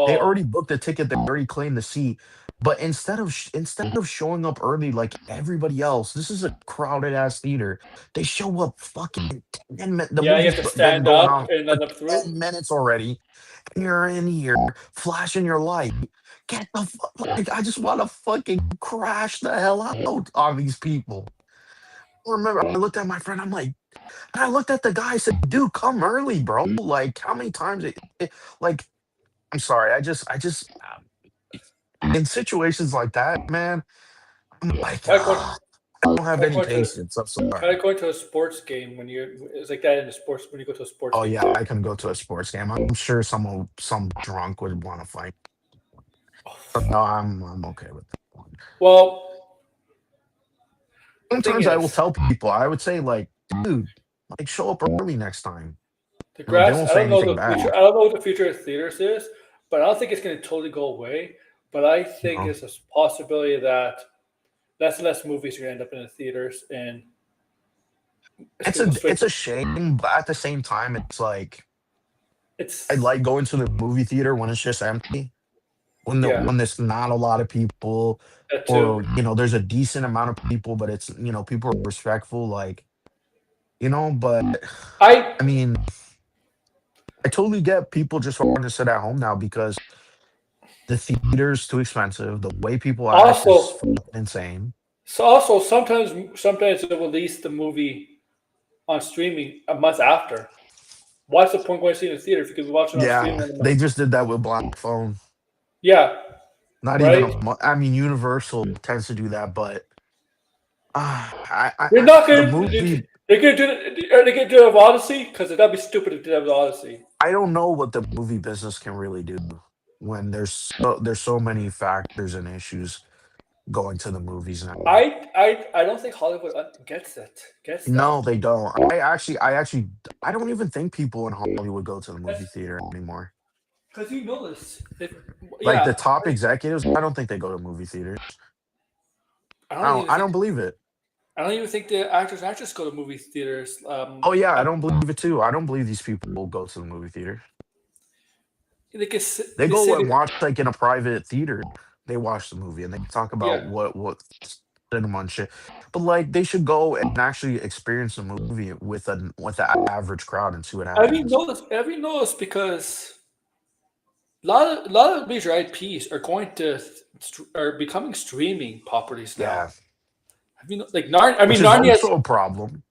They Oh, already booked the ticket. They already claimed the seat. But instead of showing up early like everybody else, this is a crowded ass theater. They show up fucking 10 minutes. The yeah, you movie's have to been stand going up on and for end up through. 10 minutes already. And you're in here flashing your light. Get the fuck, like, I just want to fucking crash the hell out on these people. I remember I looked at my friend, and I looked at the guy, I said, dude, come early, bro. Like, how many times like, I'm sorry, in situations like that, man, I'm like, Kind of going, I don't have kind of any going to, patience. I'm kind sorry. of going to a sports game when you're. It's like that in the sports when you go to a sports Oh game. yeah, I can go to a sports game. I'm sure some drunk would want to fight. But no, I'm okay with that one. Well, the thing Sometimes I will is, tell people, I would say like, dude, like show up early next time. the They grass. won't I say don't know anything the future. bad. I don't know what the future of theaters is, but I don't think it's going to totally go away. But I You think know, it's a possibility that less and less movies are going to end up in the theaters, and it's it's going a to go straight it's to. a shame, but at the same time, it's like I It's like going to the movie theater when it's just empty, yeah, when there's not a lot of people, that too. or there's a decent amount of people, but it's people are respectful, like But I I mean, I totally get people just wanting to sit at home now because the theater's too expensive. The way people act is also fucking insane. sometimes they'll release the movie on streaming a month after. What's the point going to see it in the theater if you could watch it on streaming Yeah, in a month? they just did that with Black Phone. Yeah, Not even right. a month. I mean, Universal tends to do that, but They're not the gonna. movie. They're gonna do. Are they gonna do it with Odyssey? Because that'd be stupid if they did it with Odyssey. I don't know what the movie business can really do when there's so many factors and issues going to the movies now. I don't think Hollywood gets it. Gets No, that. they don't. I don't even think people in Hollywood go to the movie theater anymore. Because you know this. Like the Yeah. top executives, I don't think they go to movie theaters. I don't even I think. don't believe it. I don't even think the actors and actresses go to movie theaters. Oh yeah, I don't believe it too. I don't believe these people go to the movie theater. They they say go they, and watch like in a private theater. They watch the movie and they talk yeah. about what cinema and shit. But like they should go and actually experience the movie with the average crowd and see what Have you happens. noticed? Have you noticed? Because a lot of major IPs are going to are becoming streaming properties now. Yeah, Have you like Narnia? I which mean, is also a problem.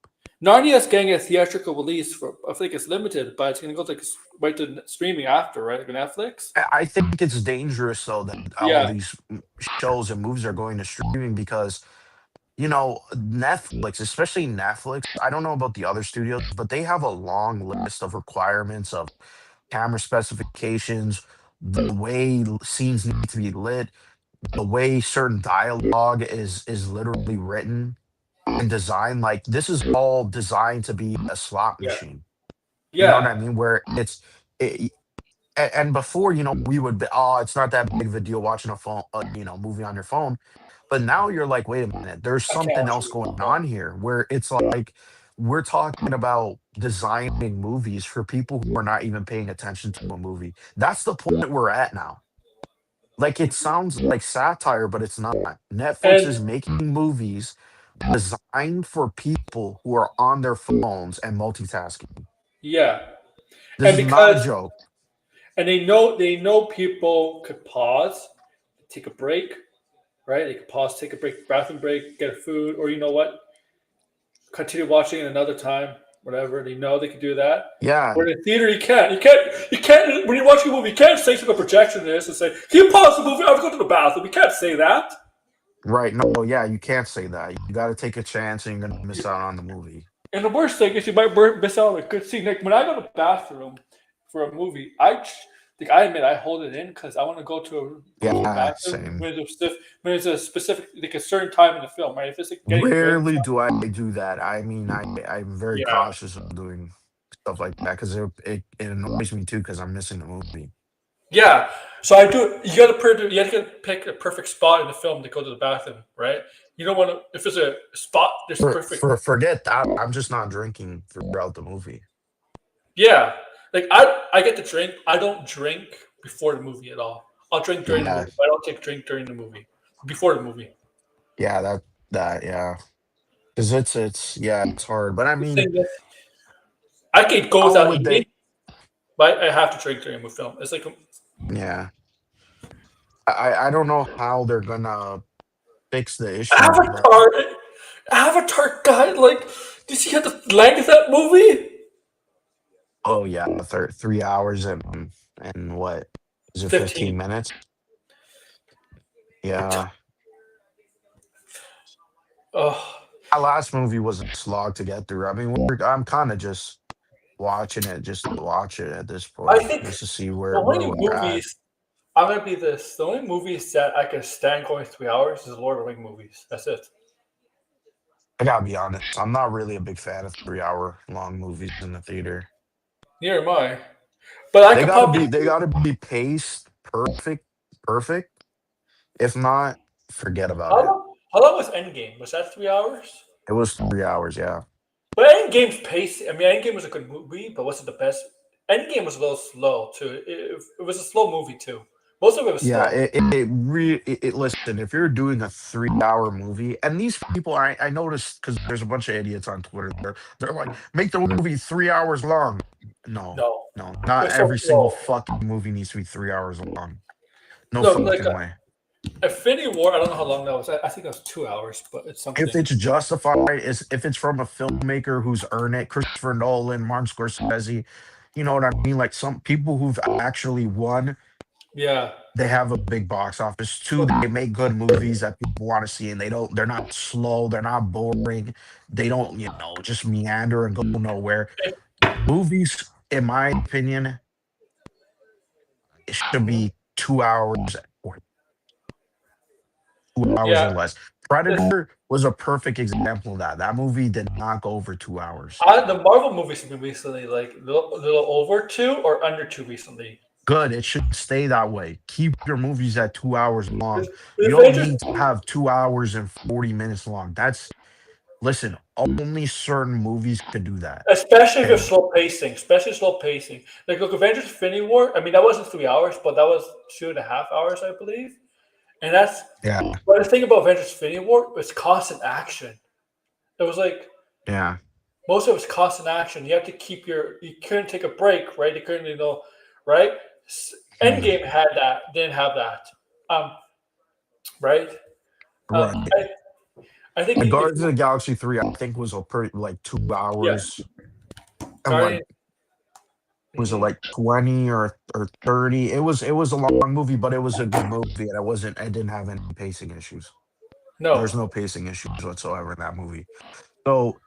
Narnia's getting a theatrical release for. I think it's limited, but it's going to go like right to streaming after, right? Like Netflix. I think it's dangerous though that all Yeah, these shows and movies are going to streaming because Netflix, especially Netflix, I don't know about the other studios, but they have a long list of requirements of camera specifications, the way scenes need to be lit, the way certain dialogue is literally written and designed. Like this is all designed to be a slot yeah, machine. You know what yeah, I mean? Where it, and before, we would be, oh, it's not that big of a deal watching a phone, movie on your phone. But now you're like, wait a minute, there's I can't something watch else movies on going my phone. on here where it's like we're talking about designing movies for people who are not even paying attention to a movie. That's the point we're at now. Like it sounds like satire, but it's not. Netflix And is making movies designed for people who are on their phones and multitasking. yeah, This and is not a because joke. they know people could pause, take a break, right? They could pause, take a break, bathroom break, get a food, or you know what, continue watching it another time, whatever. They know they can do that. Yeah, Where in the theater, you can't. You can't. When you're watching a movie, you can't say to the projectionist and say, "Can you pause the movie? I have to go to the bathroom." You can't say that. right. No, yeah, you can't say that. You got to take a chance and you're going to miss out on the movie. And the worst thing is, you might miss out on a good scene. Like when I go to the bathroom for a movie, like I admit I hold it in because I want to go to the Yeah, bathroom same. when it's a specific like a certain time in the film, right? If it's like getting good, Rarely do I do that. I mean, I'm very yeah. cautious of doing stuff like that because it annoys me too because I'm missing the movie. Yeah. So I do. You got to pick a perfect spot in the film to go to the bathroom, right? You don't want to. If there's a spot, there's perfect. Forget that. I'm just not drinking throughout the movie. Yeah. Like I get to drink. I don't drink before the movie at all. I'll drink during the Yeah, movie. But I don't take drink during the movie. Before the movie. yeah, yeah. Because yeah, it's hard. But I The mean, thing is, I could go how without would eating, they? but I have to drink during the film. It's like Yeah, I don't know how they're gonna fix the issue, but Avatar. Avatar guy, like, did you see how the length of that movie? oh yeah, 3 hours and what is it, 15 15. minutes? Yeah. Oh, That last movie was a slog to get through. I mean, I'm kind of just watching it just to watch it at this I point, think just to see the where only we're at. movies I'm gonna be this. The only movies that I can stand going 3 hours is Lord of the Ring movies. That's it. I gotta be honest, I'm not really a big fan of 3 hour long movies in the theater. Near am I. But I could probably. They gotta be paced perfect. If not, forget about How it. long? How long was Endgame? Was that 3 hours? It was 3 hours, yeah. But Endgame's pace. I mean, Endgame was a good movie, but was it the best? Endgame was a little slow too. It was a slow movie too. Most of it was Yeah, slow. listen, if you're doing a 3 hour movie, and these people, I noticed because there's a bunch of idiots on Twitter, they're like, make the movie 3 hours long. No, No, no, not it's so every single slow. fucking movie needs to be 3 hours long. No No, like fucking way. Infinity War. I don't know how long that was. I think that was 2 hours, but it's If something. it's justified, is if it's from a filmmaker who's earned it, Christopher Nolan, Martin Scorsese, you know what I mean? Like some people who've actually won, Yeah. they have a big box office. Two, they make good movies that people want to see, and they're not slow, they're not boring, they don't just meander and go nowhere. Movies, in my opinion, it should Mhm. be 2 hours or 2 hours or Yeah, less. this, Predator was a perfect example of that. That movie did not go over 2 hours. the Marvel movies have been recently like little over two or under two recently. Good. It should stay that way. Keep your movies at 2 hours long. The You don't Avengers, need to have 2 hours and 40 minutes long. Listen, only certain movies can do that. especially if you're Okay. slow pacing, especially slow pacing. Like look, Avengers: Infinity War. I mean, that wasn't 3 hours, but that was 2.5 hours, I believe. And that's Yeah. but the thing about Avengers: Infinity War was constant action. It was like Yeah. most of it was constant action. You have to you couldn't take a break, right? You couldn't, right? Mhm. Endgame had that, didn't have that, right? Right. I think Like if Guardians of the Galaxy 3, I think was a pretty like two yeah, hours and like Guardian. was it Mhm. like 20 or 30? It was a long movie, but it was a good movie and it didn't have any pacing issues. There's No, no pacing issues whatsoever in that movie. So,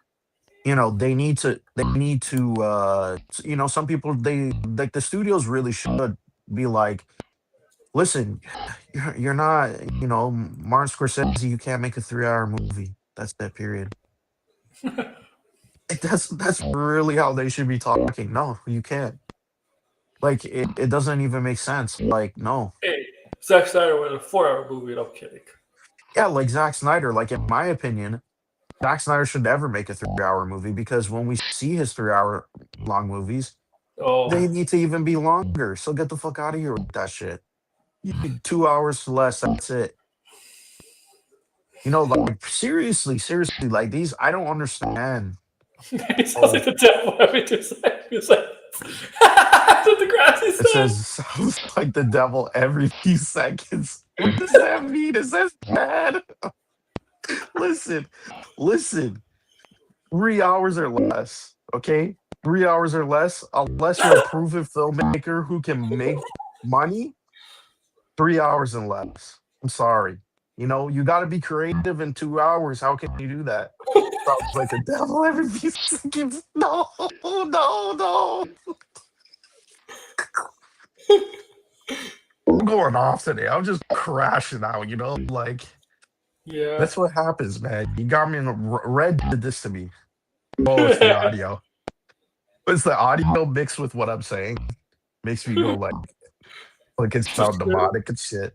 some people, they like, the studios really should be like, listen, you're not, Martin Scorsese, you can't make a 3 hour movie. That's that period. Like, that's really how they should be talking. No, you can't. Like, it doesn't even make sense. Like, no. hey, Zack Snyder was a 4 hour movie. No kidding. Yeah, like Zack Snyder, like, in my opinion, Zack Snyder should never make a 3 hour movie, because when we see his 3 hour long movies, they Oh, need to even be longer. So get the fuck out of here with that shit. You need 2 hours less. That's it. Like, seriously, like, these, I don't understand. he sounds like Oh, the devil every 2 seconds. He's like, that's what the grassy it said. says sounds like the devil every few seconds. What does that mean? Is that bad? Listen, listen. 3 hours or less. Okay, 3 hours or less. Unless you're a proven filmmaker who can make money, 3 hours and less. I'm sorry. You got to be creative in 2 hours. How can you do that? Sounds like a devil every few seconds. No, no, no. I'm going off today. I'm just crashing out. Like, Yeah. that's what happens, man. You got me in red. Did this to me. Oh, it's the audio. It's the audio mixed with what I'm saying. Makes me go like it sound demonic and shit.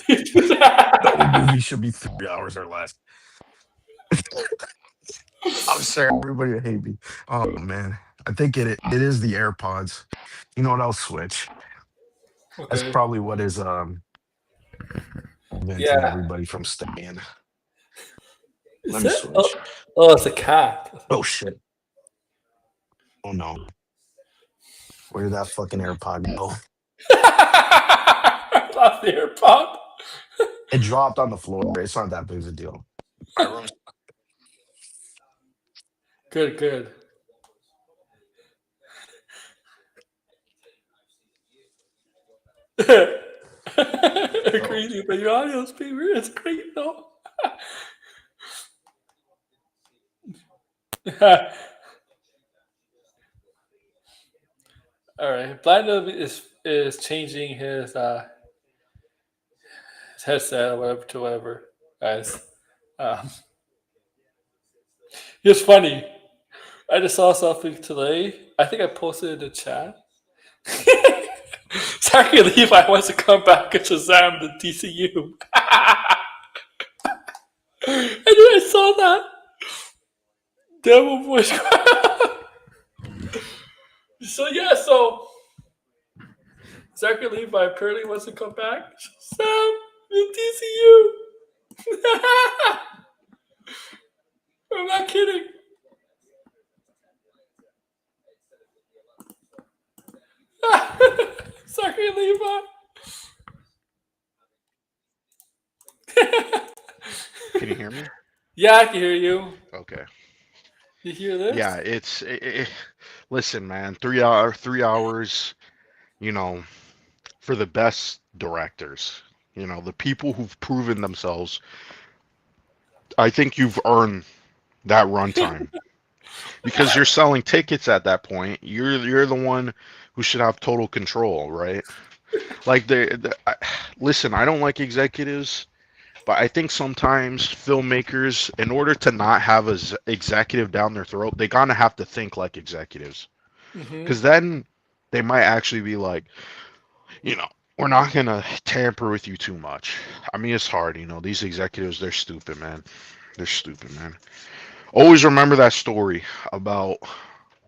The whole movie should be 3 hours or less. I'm sure everybody will hate me. Oh man, I think it is the AirPods. You know what? I'll switch. That's Okay. probably what is preventing Yeah. everybody from staying. Let Is me it? Oh, switch. oh, it's a cat. Oh shit. Oh no. Where did that fucking AirPod go? Lost the AirPod. It dropped on the floor. It's not that big of a deal. All right, Good, good. oh, Crazy, but your audio's being weird. It's great though. All right, Blando is changing his headset or whatever to whatever, guys. Um, it's funny. I just saw something today. I think I posted it in the chat. Zachary Levi wants to come back and Shazam the TCU. And then I saw that devil voice. So yeah, so Zachary Levi apparently wants to come back. Shazam the TCU. I'm not kidding. Zachary Levi. Can you hear me? Yeah, I can hear you. Okay. You hear Yeah, this? listen, man, 3 hours, you know, for the best. directors. You know, the people who've proven themselves. I think you've earned that runtime because you're selling tickets at that point. You're the one who should have total control, right? Like listen, I don't like executives, but I think sometimes filmmakers, in order to not have a executive down their throat, they gotta have to think like executives. Hmm. Because then they might actually be like, you know, we're not gonna tamper with you too much. I mean, it's hard, you know. These executives, they're stupid, man. They're stupid, man. Always remember that story about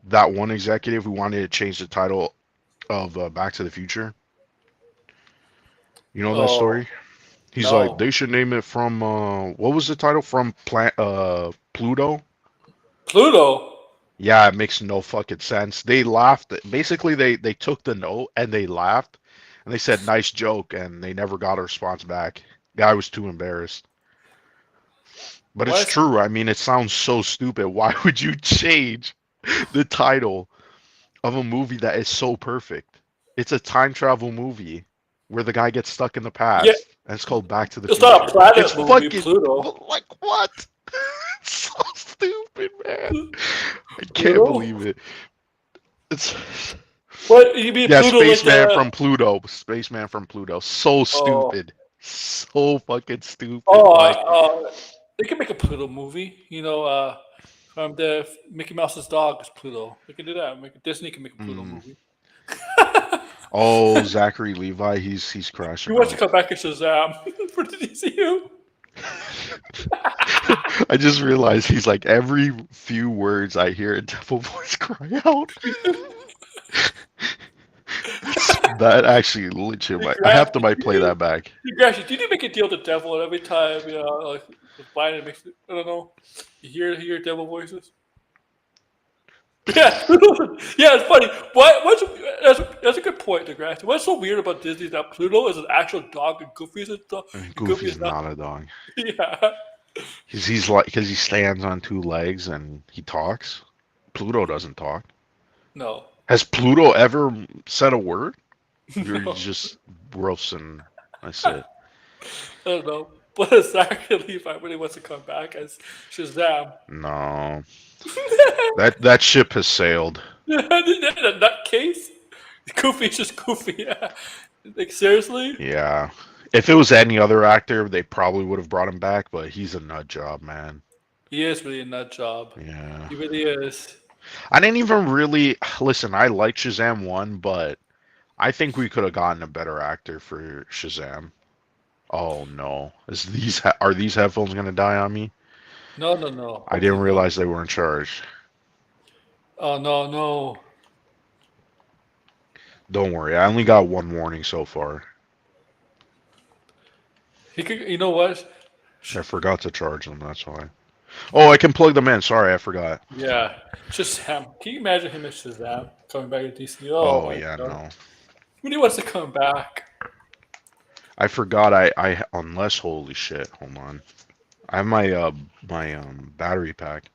that one executive who wanted to change the title of Back to the Future. You know that Oh story? He's like, no, they should name it from what was the title from Pluto? Pluto. Yeah, it makes no fucking sense. They laughed. Basically, they took the note and they laughed, and they said nice joke, and they never got a response back. Guy was too embarrassed. But it's What? true. I mean, it sounds so stupid. Why would you change the title of a movie that is so perfect? It's a time travel movie where the guy gets stuck in the Yeah, past, and it's called Back to the it's not a Future. It's planet movie, fucking Pluto. like what? It's so stupid, man. I can't Pluto. believe it. It's What you mean yeah, Pluto like Spaceman the? from Pluto. Spaceman from Pluto. So Oh, stupid. So fucking stupid. oh, Like, they can make a Pluto movie. From the Mickey Mouse's dog is Pluto. They can do that. Disney can make a Pluto mm, movie. oh, Zachary Levi, he's Who crashing wants to out. come back and Shazam for the DCU? I just realized he's like every few words I hear a devil voice cry out. That actually legit. Hey, I Grant, have to might play that back. did you make a deal with the devil and every time like with Biden makes it, I don't know, you hear devil voices? Yeah, yeah, it's funny. That's a good point, DeGrasse. What's so weird about Disney is that Pluto is an actual dog and Goofy is a dog. And And Goofy Goofy's is not. not a dog. Yeah. He's like because he stands on two legs and he talks. Pluto doesn't talk. No. Has Pluto ever said a word? You're No. just gross and that's it. I don't know. But exactly if I really wants to come back as Shazam. No, that ship has sailed. In that case, Goofy's just Goofy. Yeah. Like seriously? Yeah. If it was any other actor, they probably would have brought him back, but he's a nut job, man. He is really in that job. Yeah. He really is. I didn't even really listen. I like Shazam 1, but I think we could have gotten a better actor for Shazam. Oh no. Are these headphones gonna die on me? No, no, no. I didn't Hopefully no. realize they weren't charged. Oh no, no. Don't worry, I only got one warning so far. He could. You know what? I forgot to charge them, that's why. Oh, I can plug them in. Sorry, I forgot. Yeah, Shazam. Can you imagine him as Shazam coming back to DC? Oh Oh my yeah, god. no. When he wants to come back. I forgot I unless holy shit, hold on. I have my battery pack.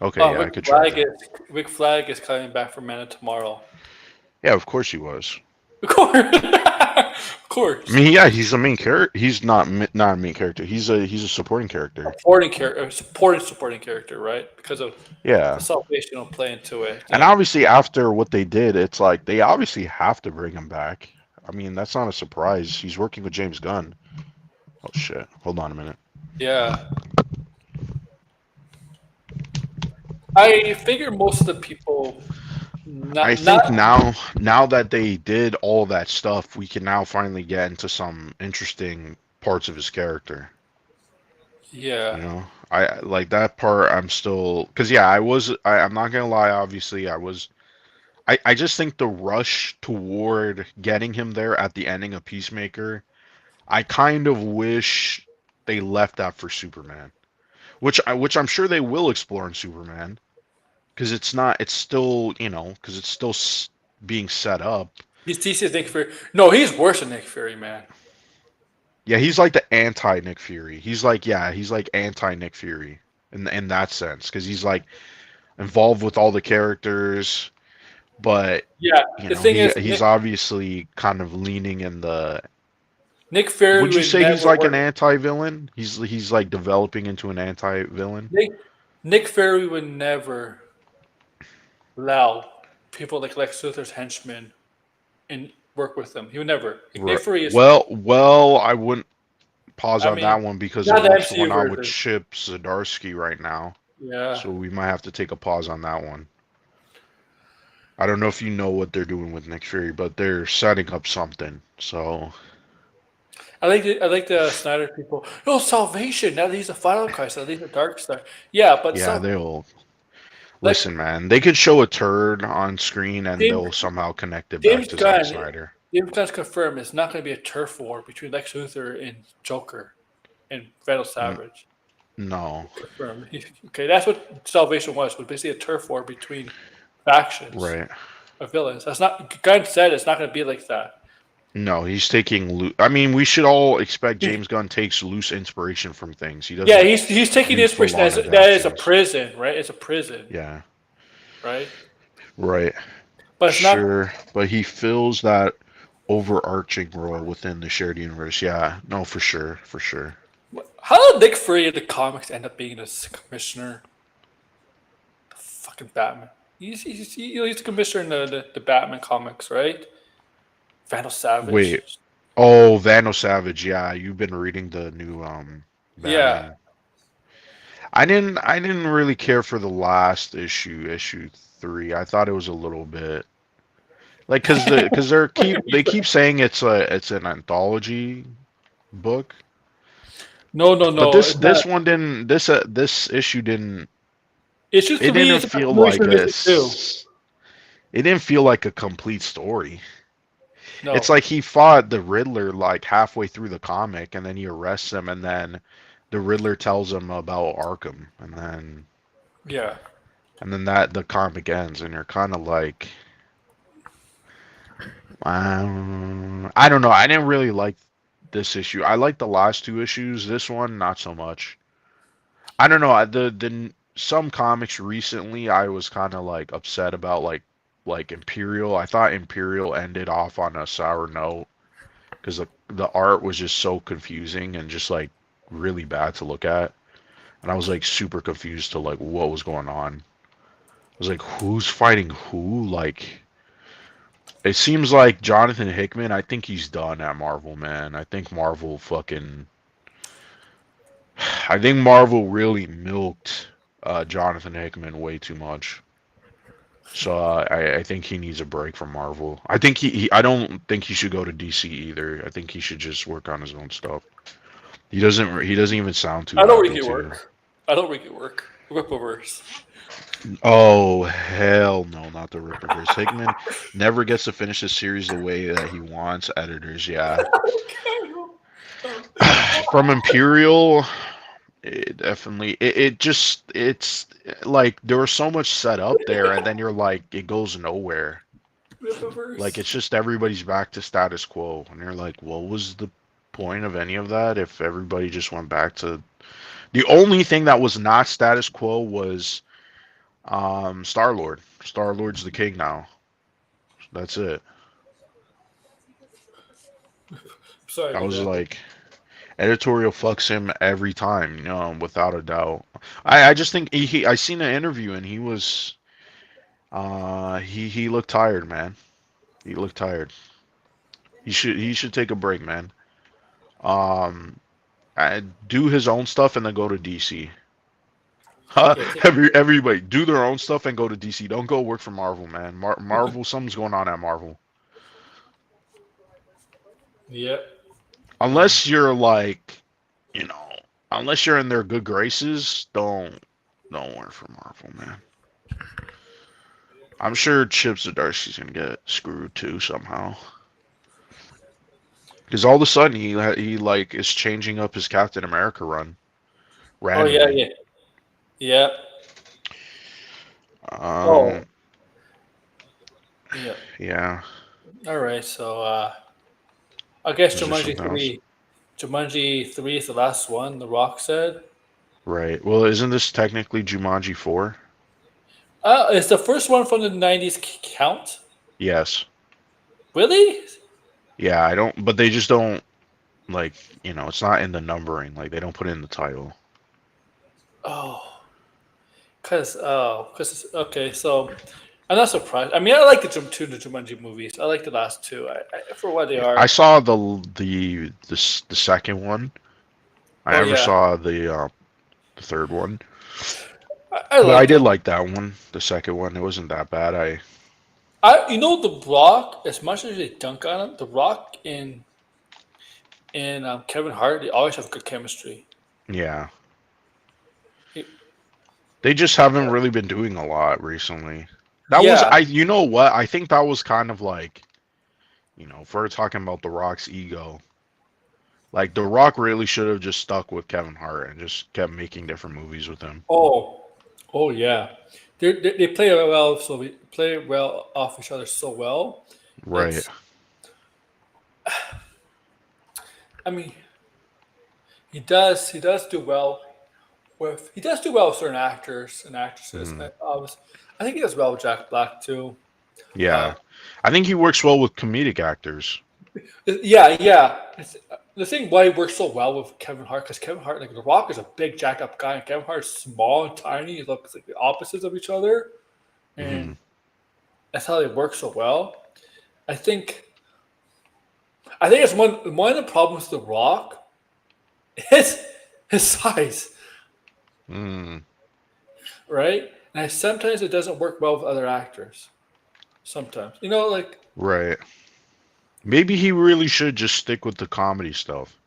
Okay, Oh, yeah, I could charge him. Rick Flag is coming back from Man tomorrow. Yeah, of course he was. Of course. Of I course. mean, yeah, he's a main character. He's not a main character. He's a supporting character. Supporting character, right? Because of the Yeah. salvation will play into it. And Yeah. obviously after what they did, it's like they obviously have to bring him back. I mean, that's not a surprise. He's working with James Gunn. Oh shit. Hold on a minute. Yeah. I figure most of the people I not think not now that they did all that stuff, we can now finally get into some interesting parts of his character. You yeah. know, I like that part. I'm still because yeah, I'm not gonna lie. Obviously, I was. I just think the rush toward getting him there at the ending of Peacemaker, I kind of wish they left that for Superman, which I'm sure they will explore in Superman because it's not. It's still because it's still being set up. He's TC's Nick Fury. No, he's worse than Nick Fury, man. Yeah, he's like the anti Nick Fury. He's like anti Nick Fury in that sense because he's like involved with all the characters. but Yeah, you the know, thing is, he's obviously kind of leaning in the. Nick Fury Would you would say he's never like an work. anti-villain? He's like developing into an anti-villain. Nick Fury would never allow people like Lex Luthor's henchmen and work with them. He would never. Like, Nick Right. Fury is. Well, I wouldn't pause I on that mean, one because of not the what's MCU going on with version. Chip Zdarsky right now. Yeah, So we might have to take a pause on that one. I don't know if you know what they're doing with Nick Fury, but they're setting up something. So I like the Snyder people. No salvation. Now that he's a final Christ. Now that he's a dark star. Yeah, but yeah, some they'll like listen, man. They could show a turd on screen and James they'll somehow connect it back James to Zack Gunn. Snyder. James Gunn's confirmed it's not going to be a turf war between Lex Luthor and Joker and Vandal N- Savage. no, Confirmed. Okay, that's what Salvation was basically a turf war between factions right. of villains. That's not Gunn said it's not going to be like that. No, he's taking I mean, we should all expect He- James Gunn takes loose inspiration from things. He yeah, doesn't he's taking the do full inspiration on that is a adaptations. prison, right? It's a prison, Yeah, right? right. But it's not. Sure, but he fills that overarching role within the shared universe. Yeah, no, for sure, for sure. How did Nick Fury in the comics end up being this commissioner? The fucking Batman. He's the commissioner in the Batman comics, right? Vandal Wait. Savage. Oh, Vandal Savage. Yeah, you've been reading the new Yeah. Batman. I didn't really care for the last issue, issue 3. I thought it was a little bit like cuz they keep saying it's an anthology book. No, no, But no. It's not. this one didn't this issue didn't Issue it three didn't is a feel continuation like of issue two. it didn't feel like a complete story. It's No. like he fought the Riddler like halfway through the comic and then he arrests him and then the Riddler tells him about Arkham Yeah. and then that the comic ends and you're kind of like I don't know. I didn't really like this issue. I like the last 2 issues. This one not so much. I don't know. Some comics recently I was kind of like upset about like Imperial. I thought Imperial ended off on a sour note because the art was just so confusing and just like really bad to look at. And I was like super confused to like what was going on. I was like, who's fighting who? Like, it seems like Jonathan Hickman. I think he's done at Marvel, man. I think Marvel really milked Jonathan Hickman way too much. So I think he needs a break from Marvel. I think I don't think he should go to DC either. I think he should just work on his own stuff. He doesn't even sound too I don't think happy it to. work. I don't think it work. Whippoverse. Oh hell no, not the Rippaverse. Hickman never gets to finish the series the way that he wants. Editors, yeah. From Imperial, it's like there was so much set up there, and then you're like it goes nowhere. Like Whippoverse. it's just everybody's back to status quo, and you're like, what was the point of any of that if everybody just went back to the only thing that was not status quo was Star Lord. Star Lord's the king now. That's it. Sorry I about was that. like, editorial fucks him every time, without a doubt. I just think I seen an interview and he was he looked tired, man. He looked tired. He should take a break, man. Um, do his own stuff and then go to DC. Yeah. Everybody do their own stuff and go to DC. Don't go work for Marvel, man. Marvel, something's going on at Marvel. Yeah. Unless you're like, you know, unless you're in their good graces, don't work for Marvel, man. I'm sure Chip Zdarsky's gonna get screwed too somehow. Because all of a sudden he like is changing up his Captain America run Oh yeah, randomly. yeah, yeah. Oh Um, yeah. yeah. All right. So I guess Is there something else? Jumanji 3 is the last one. The Rock said. Right. Well, isn't this technically Jumanji 4? Is the first one from the '90s count? Yes. Really? Yeah, I don't, but they just don't like, it's not in the numbering. Like they don't put it in the title. Oh, cause okay. So I'm not surprised. I mean, I like the Jumanji movies. I like the last two. For what they I are. saw the second one. I Oh never yeah, saw the third one, I but I like did them. like that one. The second one, it wasn't that bad. The Rock. As much as they dunk on him, the Rock and Kevin Hart, they always have good chemistry. Yeah, He- they just haven't really been doing a lot recently. That was yeah. you know what? I think that was kind of like, if we're talking about The Rock's ego, like The Rock really should have just stuck with Kevin Hart and just kept making different movies with him. Oh, oh yeah. They play well. So we play well off each other so well. Right. It's. I mean, he does. He does do well with. He does do well with certain actors and actresses. Hmm. I think he does well with Jack Black too. Yeah. Uh, I think he works well with comedic actors. yeah, yeah. The thing why he works so well with Kevin Hart because Kevin Hart, like The Rock, is a big jacked up guy, and Kevin Hart's small and tiny. He looks like the opposites of each other, Hmm. and that's how they work so well. I think. I think it's one of the problems with The Rock is his size, Mm, right? And sometimes it doesn't work well with other actors. Sometimes, like right. Maybe he really should just stick with the comedy stuff.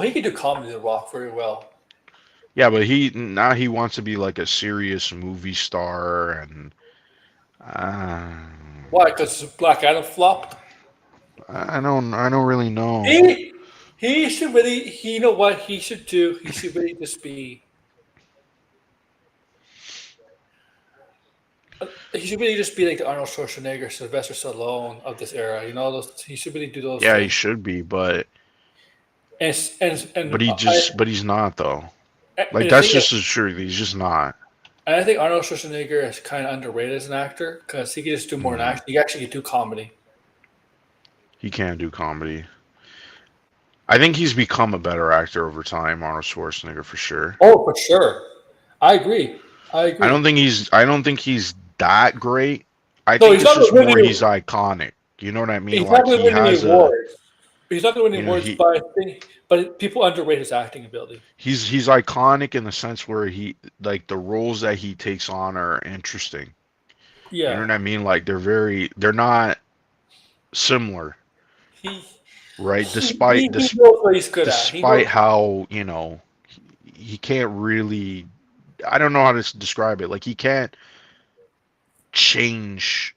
he can do comedy, The Rock, very well. Yeah, but he wants to be like a serious movie star and uh, Why? Because Black Adam flopped. I don't really know. He should really. You know what he should do? He should really just be. He should really just be like the Arnold Schwarzenegger, Sylvester Stallone of this era. He should really do those Yeah, he things. should be, but And but he's not though. Like the that's thing is, just the truth. He's just not. and I think Arnold Schwarzenegger is kind of underrated as an actor because he can just do more than Mm, action. He actually can do comedy. he can't do comedy. I think he's become a better actor over time, Arnold Schwarzenegger for sure. Oh, for sure. I agree. I agree. I don't think he's that great. I No, think he's it's not just going to more win any. he's iconic. You know what I mean? He's not Like going to he win any has a, awards. He's not going to win any awards, he but I think, but people underrate his acting ability. he's iconic in the sense where he like the roles that he takes on are interesting. You know Yeah, what I mean? Like they're not similar, he right? he knows what he's good at. He Despite knows. how, he can't really, I don't know how to describe it. Like he can't change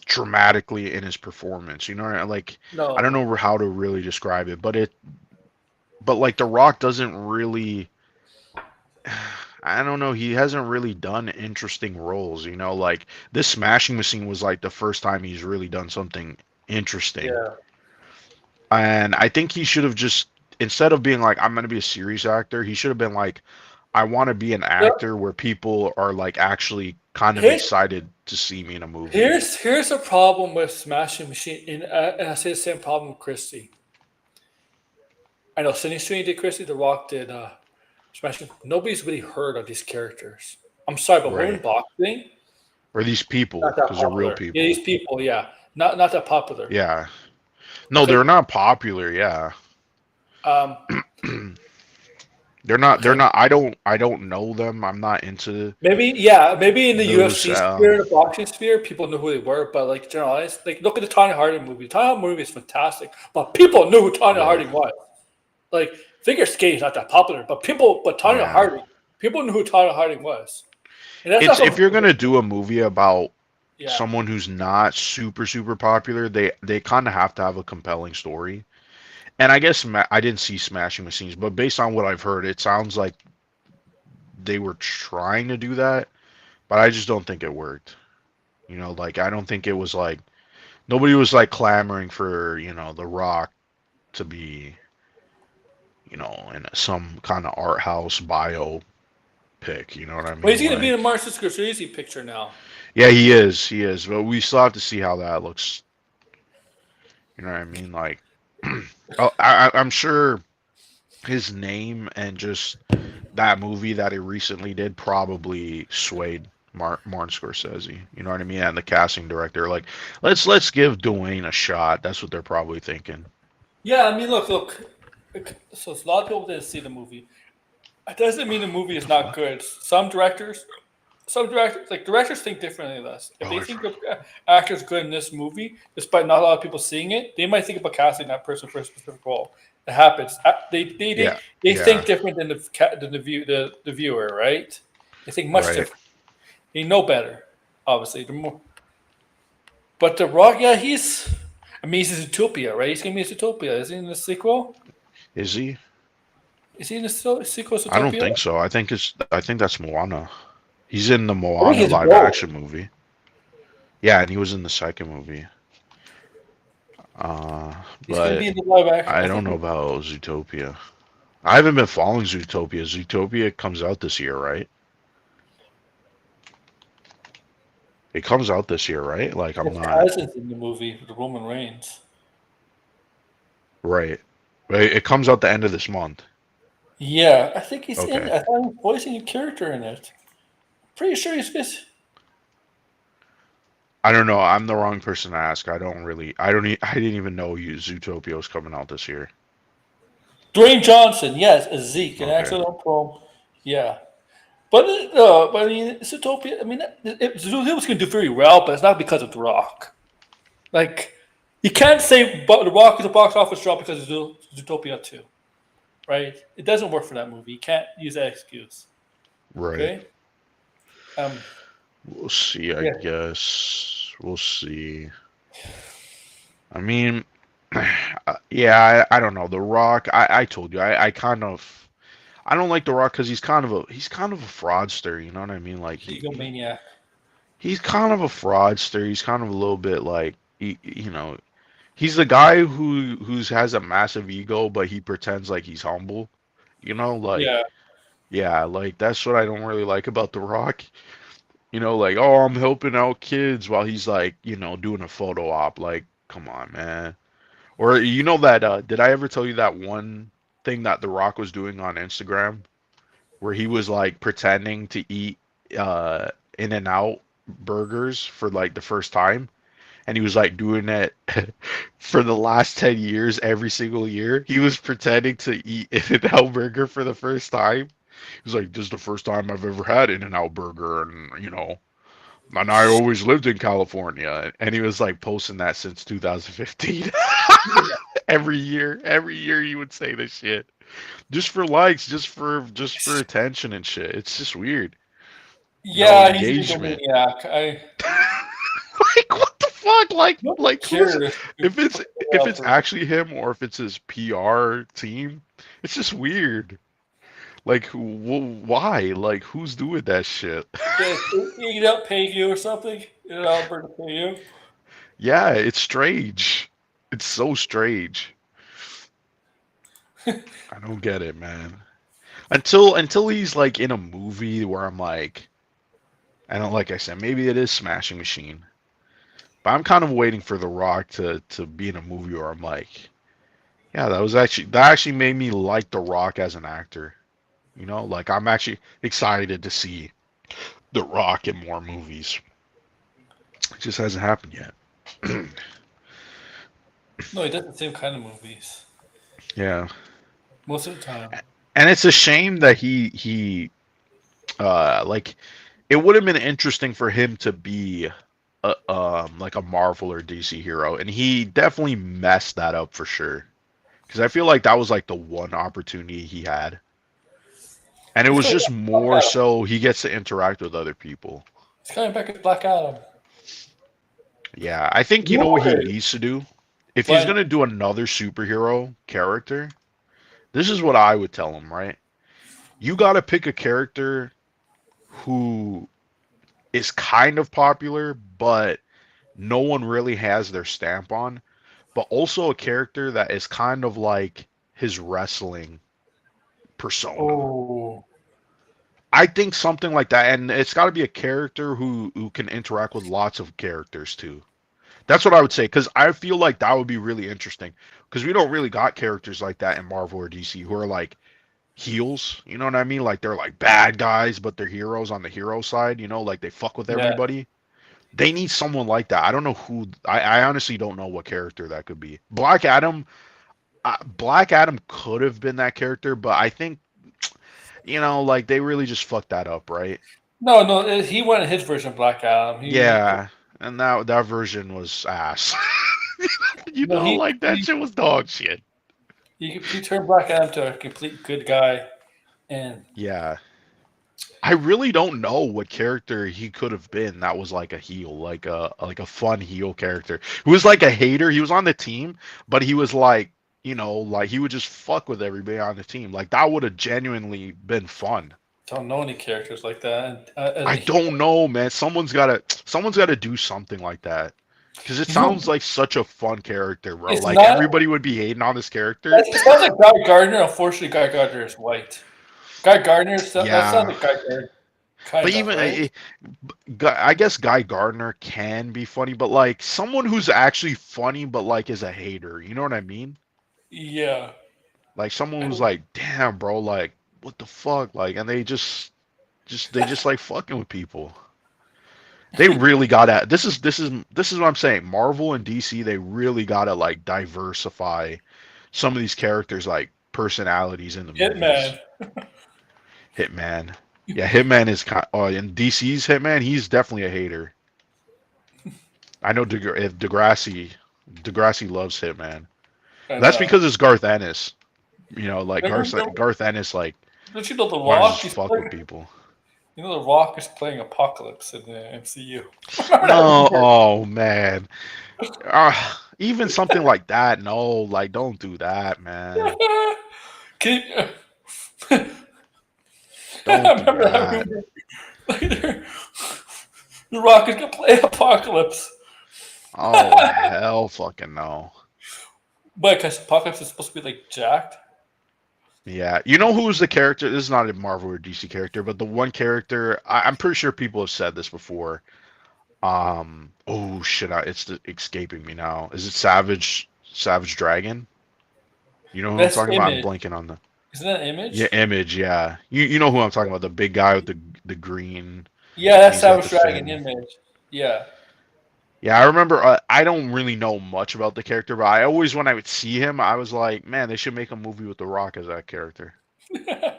dramatically in his performance. You know, like I don't No, know how to really describe it, but like The Rock doesn't really. I don't know. He hasn't really done interesting roles. Like this Smashing Machine was like the first time he's really done something interesting. yeah. And I think he should have just, instead of being like, I'm going to be a serious actor, he should have been like, I want to be an Yep. actor where people are like actually kind of Here, excited to see me in a movie. here's a problem with Smashing Machine, and I say the same problem with Christie. I know Sidney Sweeney did Christie, The Rock did Smashing. Nobody's really heard of these characters. I'm sorry, but women Right. boxing Or these people, not that because they're real popular. Yeah, people. these people, yeah, not that popular. Yeah. No, Okay, they're not popular. Yeah. um, They're okay. not, I don't know them. I'm not into Maybe in the those, UFC sphere, the boxing sphere, people knew who they were, but like generalized, like look at the Tanya Harding movie. The Tanya Harding movie is fantastic, but people knew who Tanya right. Harding was. Like figure skating is not that popular, but Tanya Yeah. Harding, people knew who Tanya Harding was, and that's not It's, if from you're going to do a movie about yeah, someone who's not super popular, they kind of have to have a compelling story. And I guess I didn't see Smashing Machines, but based on what I've heard, it sounds like they were trying to do that, but I just don't think it worked. Like I don't think it was like nobody was like clamoring for, The Rock to be, in some kind of art house biopic pick. You know what I Well, he's mean? going to be in a Like, Martin Scorsese picture now. yeah, he is. He is. But we still have to see how that looks. You know what I mean? Like, I'm sure his name and just that movie that he recently did probably swayed Martin Scorsese. You know what I mean? And the casting director, like, let's give Dwayne a shot. That's what they're probably thinking. Yeah, I mean, look. So a lot of people didn't see the movie. It doesn't mean the movie is The not fuck? good. Like directors think differently than us. If Oh, they think the actor's good in this movie, despite not a lot of people seeing it, they might think about casting that person for a specific role. It happens. yeah, They yeah, think different than the viewer, right? They think much right. different. They know better, obviously. But The Rock, yeah, I mean, he's in Zootopia, right? He's gonna be in Zootopia. Is he in the sequel? Is he? Is he in the sequel to I don't Zootopia? think so. I think that's Moana. He's in the I think Moana he's live both. action movie. Yeah, and he was in the second movie. Uh, He's gonna but be in the live action. I I don't think. know about Zootopia. I haven't been following Zootopia. Zootopia comes out this year, right? It comes out this year, right? Like I'm His not cousin's in the movie, the Roman Reigns. right. Right. It comes out the end of this month. Yeah, I think he's in Okay. it. I thought he was voicing a character in it. Pretty sure he's this. I don't know. I'm the wrong person to ask. I don't really. I don't. I didn't even know you Zootopia was coming out this year. Dwayne Johnson, yes, as Zeke, an Okay. excellent pro. Yeah. But I mean, Zootopia, I mean, Zootopia's going to do very well, but it's not because of The Rock. Like, you can't say The Rock is a box office drop because of Zootopia 2, right? It doesn't work for that movie. You can't use that excuse. Right. Okay? Um, We'll see. I yeah. guess we'll see. I mean, yeah. I don't know. The Rock. I told you. I kind of. I don't like The Rock because he's kind of a fraudster. You know what I mean? Like Egomaniac. he's kind of a fraudster. He's kind of a little bit like you know, he's the guy who's has a massive ego, but he pretends like he's humble. You know, like Yeah. yeah, like that's what I don't really like about The Rock. You know, like oh, I'm helping out kids while he's like doing a photo op. Like, come on, man. Or you know that did I ever tell you that one thing that The Rock was doing on Instagram where he was like pretending to eat uh In and Out burgers for like the first time? And he was like doing it for the last 10 years, every single year. He was pretending to eat In-N-Out burger for the first time. He was like, this is the first time I've ever had In-N-Out burger, and I always lived in California. And he was like posting that since 2015. Every year he would say this shit. Just for likes, just for attention and shit. It's just weird. Yeah, he's an Engagement. egomaniac. I Like what the fuck? don't Like who's care. if it's actually him or if it's his PR team, it's just weird. Like why? Like who's doing that shit? Does eat up pay you or something? You know, Alberta pay you? Yeah, it's strange. It's so strange. I don't get it, man. Until he's like in a movie where I'm like, I don't like I said, maybe it is Smashing Machine. But I'm kind of waiting for The Rock to be in a movie where I'm like, yeah, that actually made me like The Rock as an actor. Like I'm actually excited to see The Rock in more movies. It just hasn't happened yet. No, he does the same kind of movies Yeah, most of the time. and it's a shame that he like it would have been interesting for him to be like a Marvel or DC hero, and he definitely messed that up for sure. Because I feel like that was like the one opportunity he had, and it He's was coming just back as more Black Adam. so he gets to interact with other people. He's coming back as Black Adam. Yeah, I think you know what he What? needs to do. If he's But gonna do another superhero character, this is what I would tell him, right? You got to pick a character who is kind of popular, but no one really has their stamp on, but also a character that is kind of like his wrestling persona. oh, I think something like that, and it's got to be a character who can interact with lots of characters too. That's what I would say, because I feel like that would be really interesting. Because we don't really got characters like that in Marvel or DC who are like heels. You know what I mean? Like they're like bad guys, but they're heroes on the hero side. You know, like they fuck with Yeah. everybody. They need someone like that. I don't know who. I honestly don't know what character that could be. Black Adam. Black Adam could have been that character, but I think like they really just fucked that up, right? No, no, he wanted his version of Black Adam. Yeah, and that version was ass. No, Like that shit was dog shit. he turned Black Adam to a complete good guy, and Yeah. I really don't know what character he could have been that was like a heel, like a fun heel character. Who was like a hater. He was on the team, but he was like, like he would just fuck with everybody on the team. Like that would have genuinely been fun. don't know any characters like that. And, I don't know, man. Someone's gotta do something like that. Because it sounds like such a fun character, bro. It's Like not. everybody would be hating on this character. That sounds like Guy Gardner. Unfortunately, Guy Gardner is white. Guy Gardner. That sounds Yeah. like Guy Gardner. Kind But of, even right? I guess Guy Gardner can be funny, but like someone who's actually funny, but like is a hater. You know what I mean? Yeah. Like someone who's like, damn, bro, like what the fuck, like, and they just like fucking with people. They really got to. This is what I'm saying. Marvel and DC, they really got to like diversify some of these characters, like personalities in the movies. Hitman. Hitman. Yeah, Hitman is kind. Oh, in DC's Hitman, he's definitely a hater. I know if Degrassi loves Hitman. And, That's because it's Garth Ennis. Like remember, Garth Ennis, like don't you know The wants to Rock? just fuck with people. You know The Rock is playing Apocalypse in the MCU. No, oh man. Even something like that, no, like don't do that, man. Can Don't do remember that that. movie? The Rock is gonna play Apocalypse. Oh hell, fucking no. But because Apocalypse is supposed to be like jacked. Yeah, you know who's the character? This is not a Marvel or DC character, but the one character I'm pretty sure people have said this before. Oh shit, it's escaping me now. Is it Savage Dragon? You know who I'm That's talking about? I'm Image. blanking on the. Isn't that Image? Yeah, Image. Yeah, you know who I'm talking about? The big guy with the green. Yeah, that's He's got Savage the Dragon fin. Image. Yeah. Yeah, I remember. I don't really know much about the character, but I always, when I would see him, I was like, man, they should make a movie with The Rock as that character because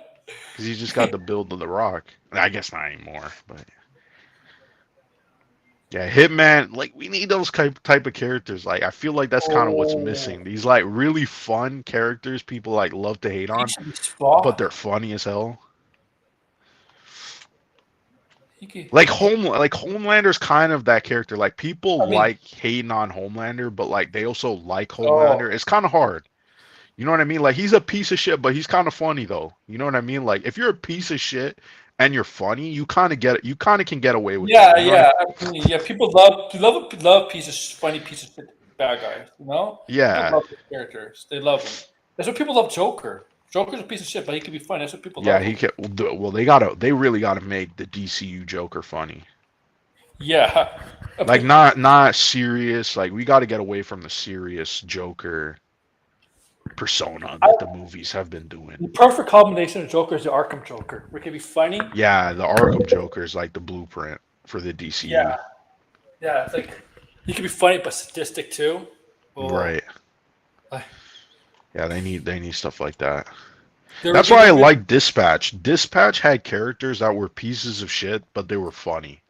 he just got the build of The Rock. I guess not anymore, but yeah, Hitman. Like we need those type of characters. Like I feel like that's kind of what's Oh, missing. These like really fun characters people like love to hate he on, should be but Spock. they're funny as hell. He could, Like Homelander's kind of that character. Like people I mean, like hating on Homelander, but like they also like oh, Homelander. It's kind of hard. You know what I mean? Like he's a piece of shit, but he's kind of funny though. You know what I mean? Like if you're a piece of shit and you're funny, you kind of get it. You kind of can get away with it. yeah, You know what I mean? yeah. I mean, yeah, people love funny piece of shit bad guys. You know, people Yeah, love the characters. They love him. That's what people love. Joker. Joker's a piece of shit, but he can be funny. That's what people yeah. love He him. can. Well, they really gotta make the DCU Joker funny. Yeah. Like not serious. Like we got to get away from the serious Joker persona that the movies have been doing. The perfect combination of Joker is the Arkham Joker. Where it can be funny. Yeah, the Arkham Joker is like the blueprint for the DCU. Yeah. Yeah, it's like he can be funny but sadistic too. Oh, Right. I- Yeah, they need stuff like that. there That's would be why I the- like Dispatch. Dispatch had characters that were pieces of shit, but they were funny.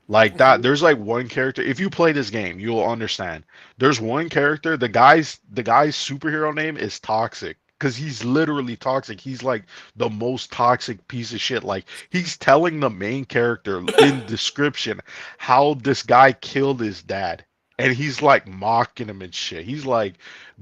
Like that, there's like one character. If you play this game, you'll understand. There's one character. The guy's superhero name is Toxic because he's literally toxic. He's like the most toxic piece of shit. Like he's telling the main character in description how this guy killed his dad, and he's like mocking him and shit. He's like,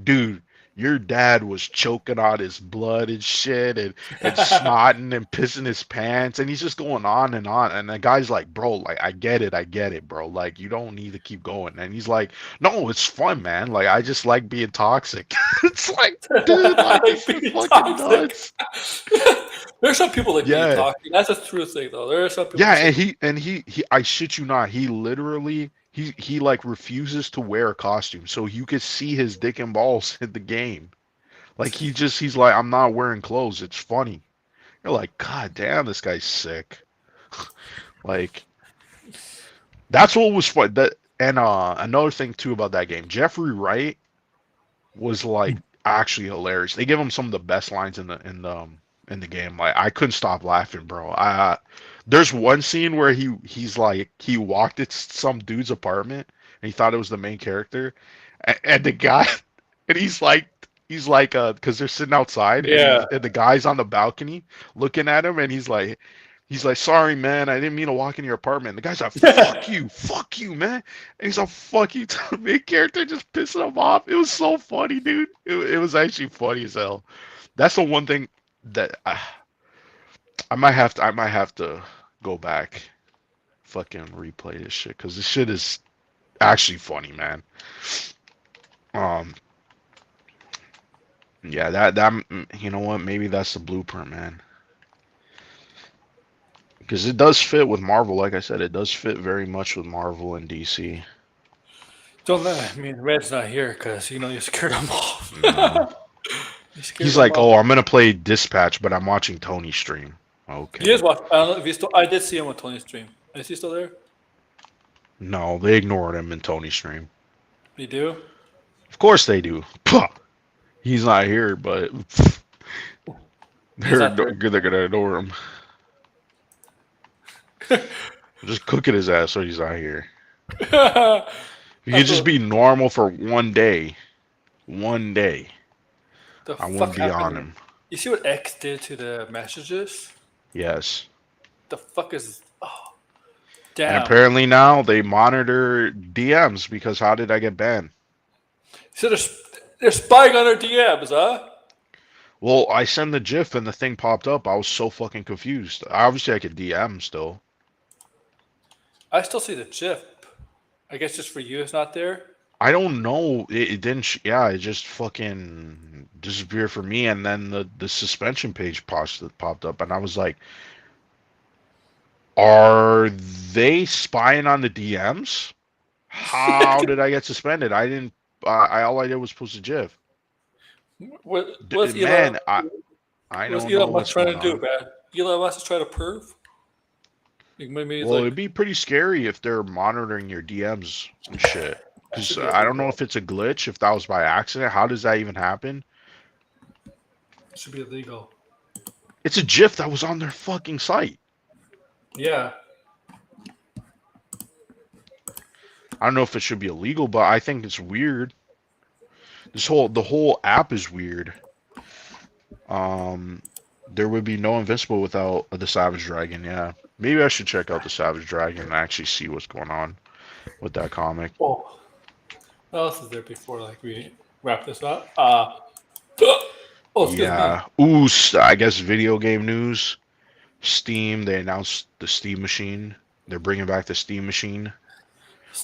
dude. Your dad was choking on his blood and shit and snotting and pissing his pants and he's just going on and the guy's like, bro, like I get it, bro, like you don't need to keep going. And he's like, no, it's fun, man, like I just like being toxic. It's like, dude, like like this is being fucking toxic. nuts. There's some people like me Yeah, talking. That's a true thing, though. There are some people yeah, that say, and he I shit you not, he literally he like refuses to wear a costume, so you could see his dick and balls in the game. Like he's like, I'm not wearing clothes. It's funny. You're like, God damn, this guy's sick. Like that's what was fun. That and another thing too about that game, Jeffrey Wright was like actually hilarious. They give him some of the best lines in the game. Like I couldn't stop laughing, bro. There's one scene where he's like he walked at some dude's apartment and he thought it was the main character, and the guy and he's like because they're sitting outside and yeah. the guy's on the balcony looking at him and he's like, sorry, man, I didn't mean to walk in your apartment. The guy's like, fuck you, man. And he's like, fuck you to the main character, just pissing him off. It was so funny, dude. It was actually funny as hell. That's the one thing that I might have to go back, fucking replay this shit because this shit is actually funny, man. Um, yeah, that you know what? Maybe that's the blueprint, man. Because it does fit with Marvel. Like I said, it does fit very much with Marvel and DC. Don't let. I mean, Red's not here because you scared him off. No. You scared He's him like, off. oh, I'm gonna play Dispatch, but I'm watching Tony stream. He Okay. is watching. I don't know if he's still. I did see him on Tony's stream. Is he still there? No, they ignored him in Tony's stream. You do? Of course they do. Puh. He's not here, but He's not there. they're gonna ignore him. Just cooking his ass so he's not here. If he could That's just what be normal for one day, the I wouldn't fuck be on happened. him. You see what X did to the messages? Yes. The fuck is? Oh, And damn. apparently now they monitor DMs because how did I get banned? So they're spying on our DMs, huh? Well, I sent the GIF and the thing popped up. I was so fucking confused. Obviously, I could DM still. I still see the chip. I guess just for you, it's not there. I don't know. It didn't. Yeah, it just fucking disappeared for me. And then the suspension page popped up, and I was like, "Are they spying on the DMs? How did I get suspended? I didn't. I all I did was post a GIF. What's Elon? Man, I What's don't know Elon Musk what's trying going to do, on. man? Elon Musk is trying to perv. Like, maybe it's Well, like it'd be pretty scary if they're monitoring your DMs and shit. it Because should be I don't know illegal. if it's a glitch, if that was by accident. How does that even happen? It should be illegal. It's a GIF that was on their fucking site. Yeah. I don't know if it should be illegal, but I think it's weird. The whole app is weird. There would be no Invincible without the Savage Dragon. Yeah, maybe I should check out the Savage Dragon and actually see what's going on with that comic. Oh, what else is there before like we wrap this up? Oh, excuse me. Yeah. Ooh, I guess video game news. Steam. They announced the Steam machine. They're bringing back the Steam machine,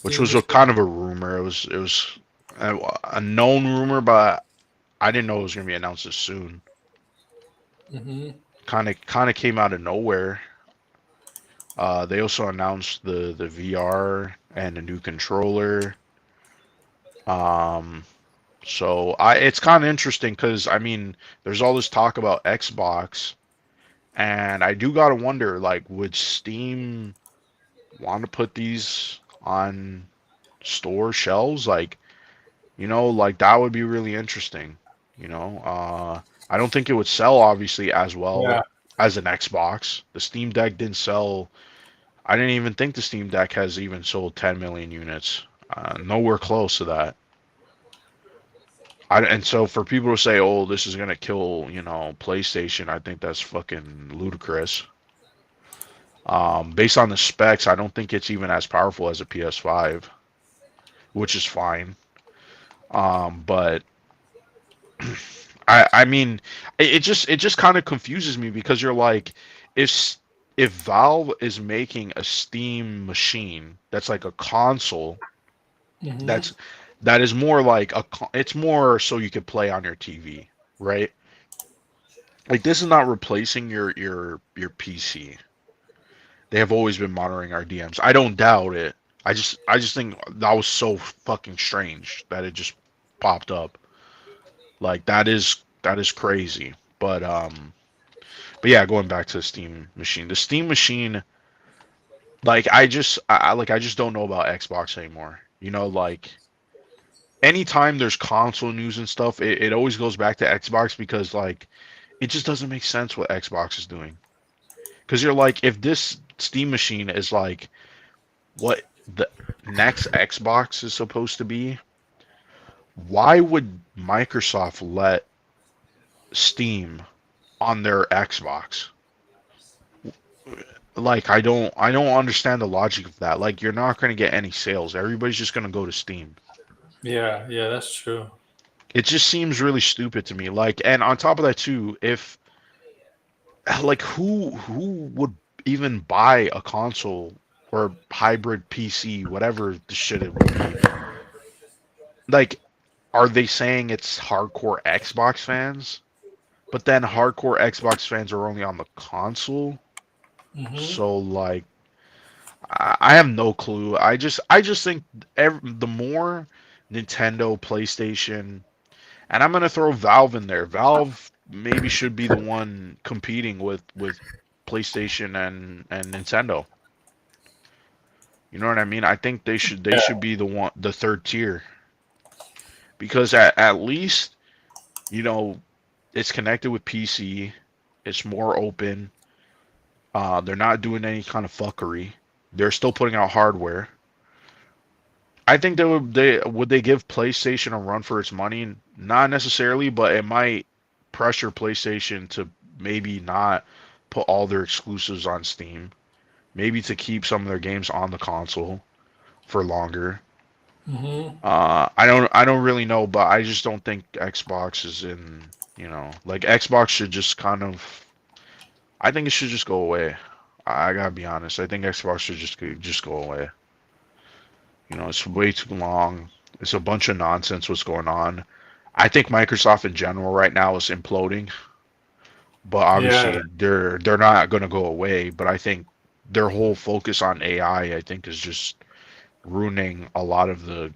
which Steam was a kind of a rumor. It was a known rumor, but I didn't know it was gonna be announced this soon. Mm-hmm. Kind of came out of nowhere. They also announced the VR and a new controller. Um, so it's kind of interesting because I mean, there's all this talk about Xbox, and I do gotta wonder, like, would Steam want to put these on store shelves? Like, like that would be really interesting. I don't think it would sell obviously as well Yeah. as an Xbox. The Steam Deck didn't sell. I didn't even think the Steam Deck has even sold 10 million units. Nowhere close to that. And so for people to say, "Oh, this is gonna kill," PlayStation, I think that's fucking ludicrous. Based on the specs, I don't think it's even as powerful as a PS5, which is fine. But I mean, it just kind of confuses me because you're like, if Valve is making a Steam machine that's like a console, Mm-hmm. that is more like it's more so you could play on your TV, right? like this is not replacing your PC. They have always been monitoring our DMs. I don't doubt it. I just think that was so fucking strange that it just popped up. Like that is crazy. But yeah, going back to the Steam machine. The Steam machine, like I just don't know about Xbox anymore. You know, like anytime there's console news and stuff, it always goes back to Xbox because like it just doesn't make sense what Xbox is doing. Because you're like, if this Steam machine is like what the next Xbox is supposed to be, why would Microsoft let Steam on their Xbox? Like I don't understand the logic of that. Like you're not going to get any sales. Everybody's just going to go to Steam. Yeah, yeah, that's true. It just seems really stupid to me. Like, and on top of that too, if like who would even buy a console or hybrid PC, whatever the shit it would be? Like, are they saying it's hardcore Xbox fans? But then hardcore Xbox fans are only on the console. Hmm. So like, I have no clue. I just think the more Nintendo, PlayStation, and I'm gonna throw Valve in there. Valve maybe should be the one competing with PlayStation and Nintendo. You know what I mean? I think they should be the third tier because at least you know it's connected with PC. It's more open. They're not doing any kind of fuckery. They're still putting out hardware. I think they give PlayStation a run for its money? Not necessarily, but it might pressure PlayStation to maybe not put all their exclusives on Steam. Maybe to keep some of their games on the console for longer. Hmm. I don't really know, but I just don't think Xbox is in, like Xbox should just kind of I think it should just go away. I gotta be honest. I think Xbox should just go away. It's way too long. It's a bunch of nonsense what's going on. I think Microsoft in general right now is imploding, but Yeah. obviously they're not going to go away. But I think their whole focus on AI, I think, is just ruining a lot of the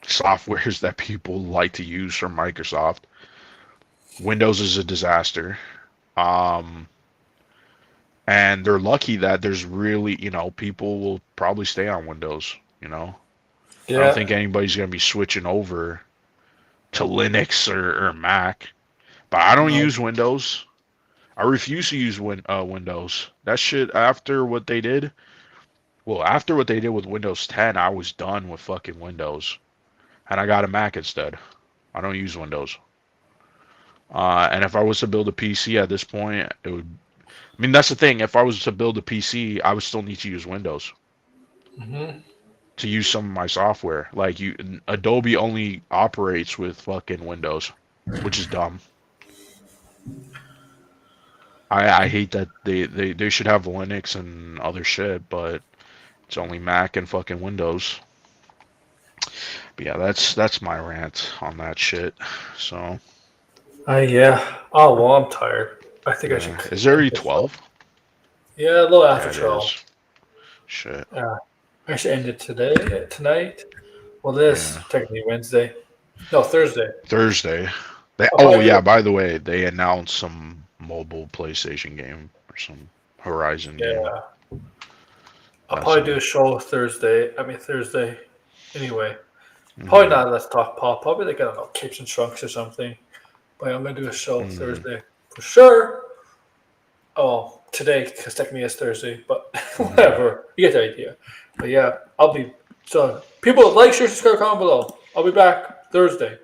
softwares that people like to use from Microsoft. Windows is a disaster. Um, and they're lucky that there's really, people will probably stay on Windows, you know. I don't think Yeah. anybody's going to be switching over to Linux or Mac. But I don't No. use Windows. I refuse to use Windows. That shit after what they did with Windows 10, I was done with fucking Windows, and I got a Mac instead. I don't use Windows. And if I was to build a PC at this point, it would. I mean, that's the thing. If I was to build a PC, I would still need to use Windows Hmm. to use some of my software. Like Adobe only operates with fucking Windows, which is dumb. I hate that they should have Linux and other shit, but it's only Mac and fucking Windows. But yeah, that's my rant on that shit. So Yeah. Oh well, I'm tired. I think I should yeah, is there end already the show. 12? Yeah, a little Yeah, after it 12. is. Shit. Yeah. I should end it tonight. Well, this Yeah, technically Wednesday. No, Thursday. Thursday. I'll Oh probably do yeah, it. by the way, they announced some mobile PlayStation game or some Horizon game. Yeah. I'll That's probably do it. a show Thursday. I mean Thursday. Anyway, probably Mhm. not. Let's talk pop. Probably like I don't know, Capes and Trunks or something. But I'm gonna do a show Mhm. Thursday for sure. Oh, today because technically it's Thursday, but Mhm. whatever. You get the idea. But yeah, I'll be so people like, share, subscribe, comment below. I'll be back Thursday.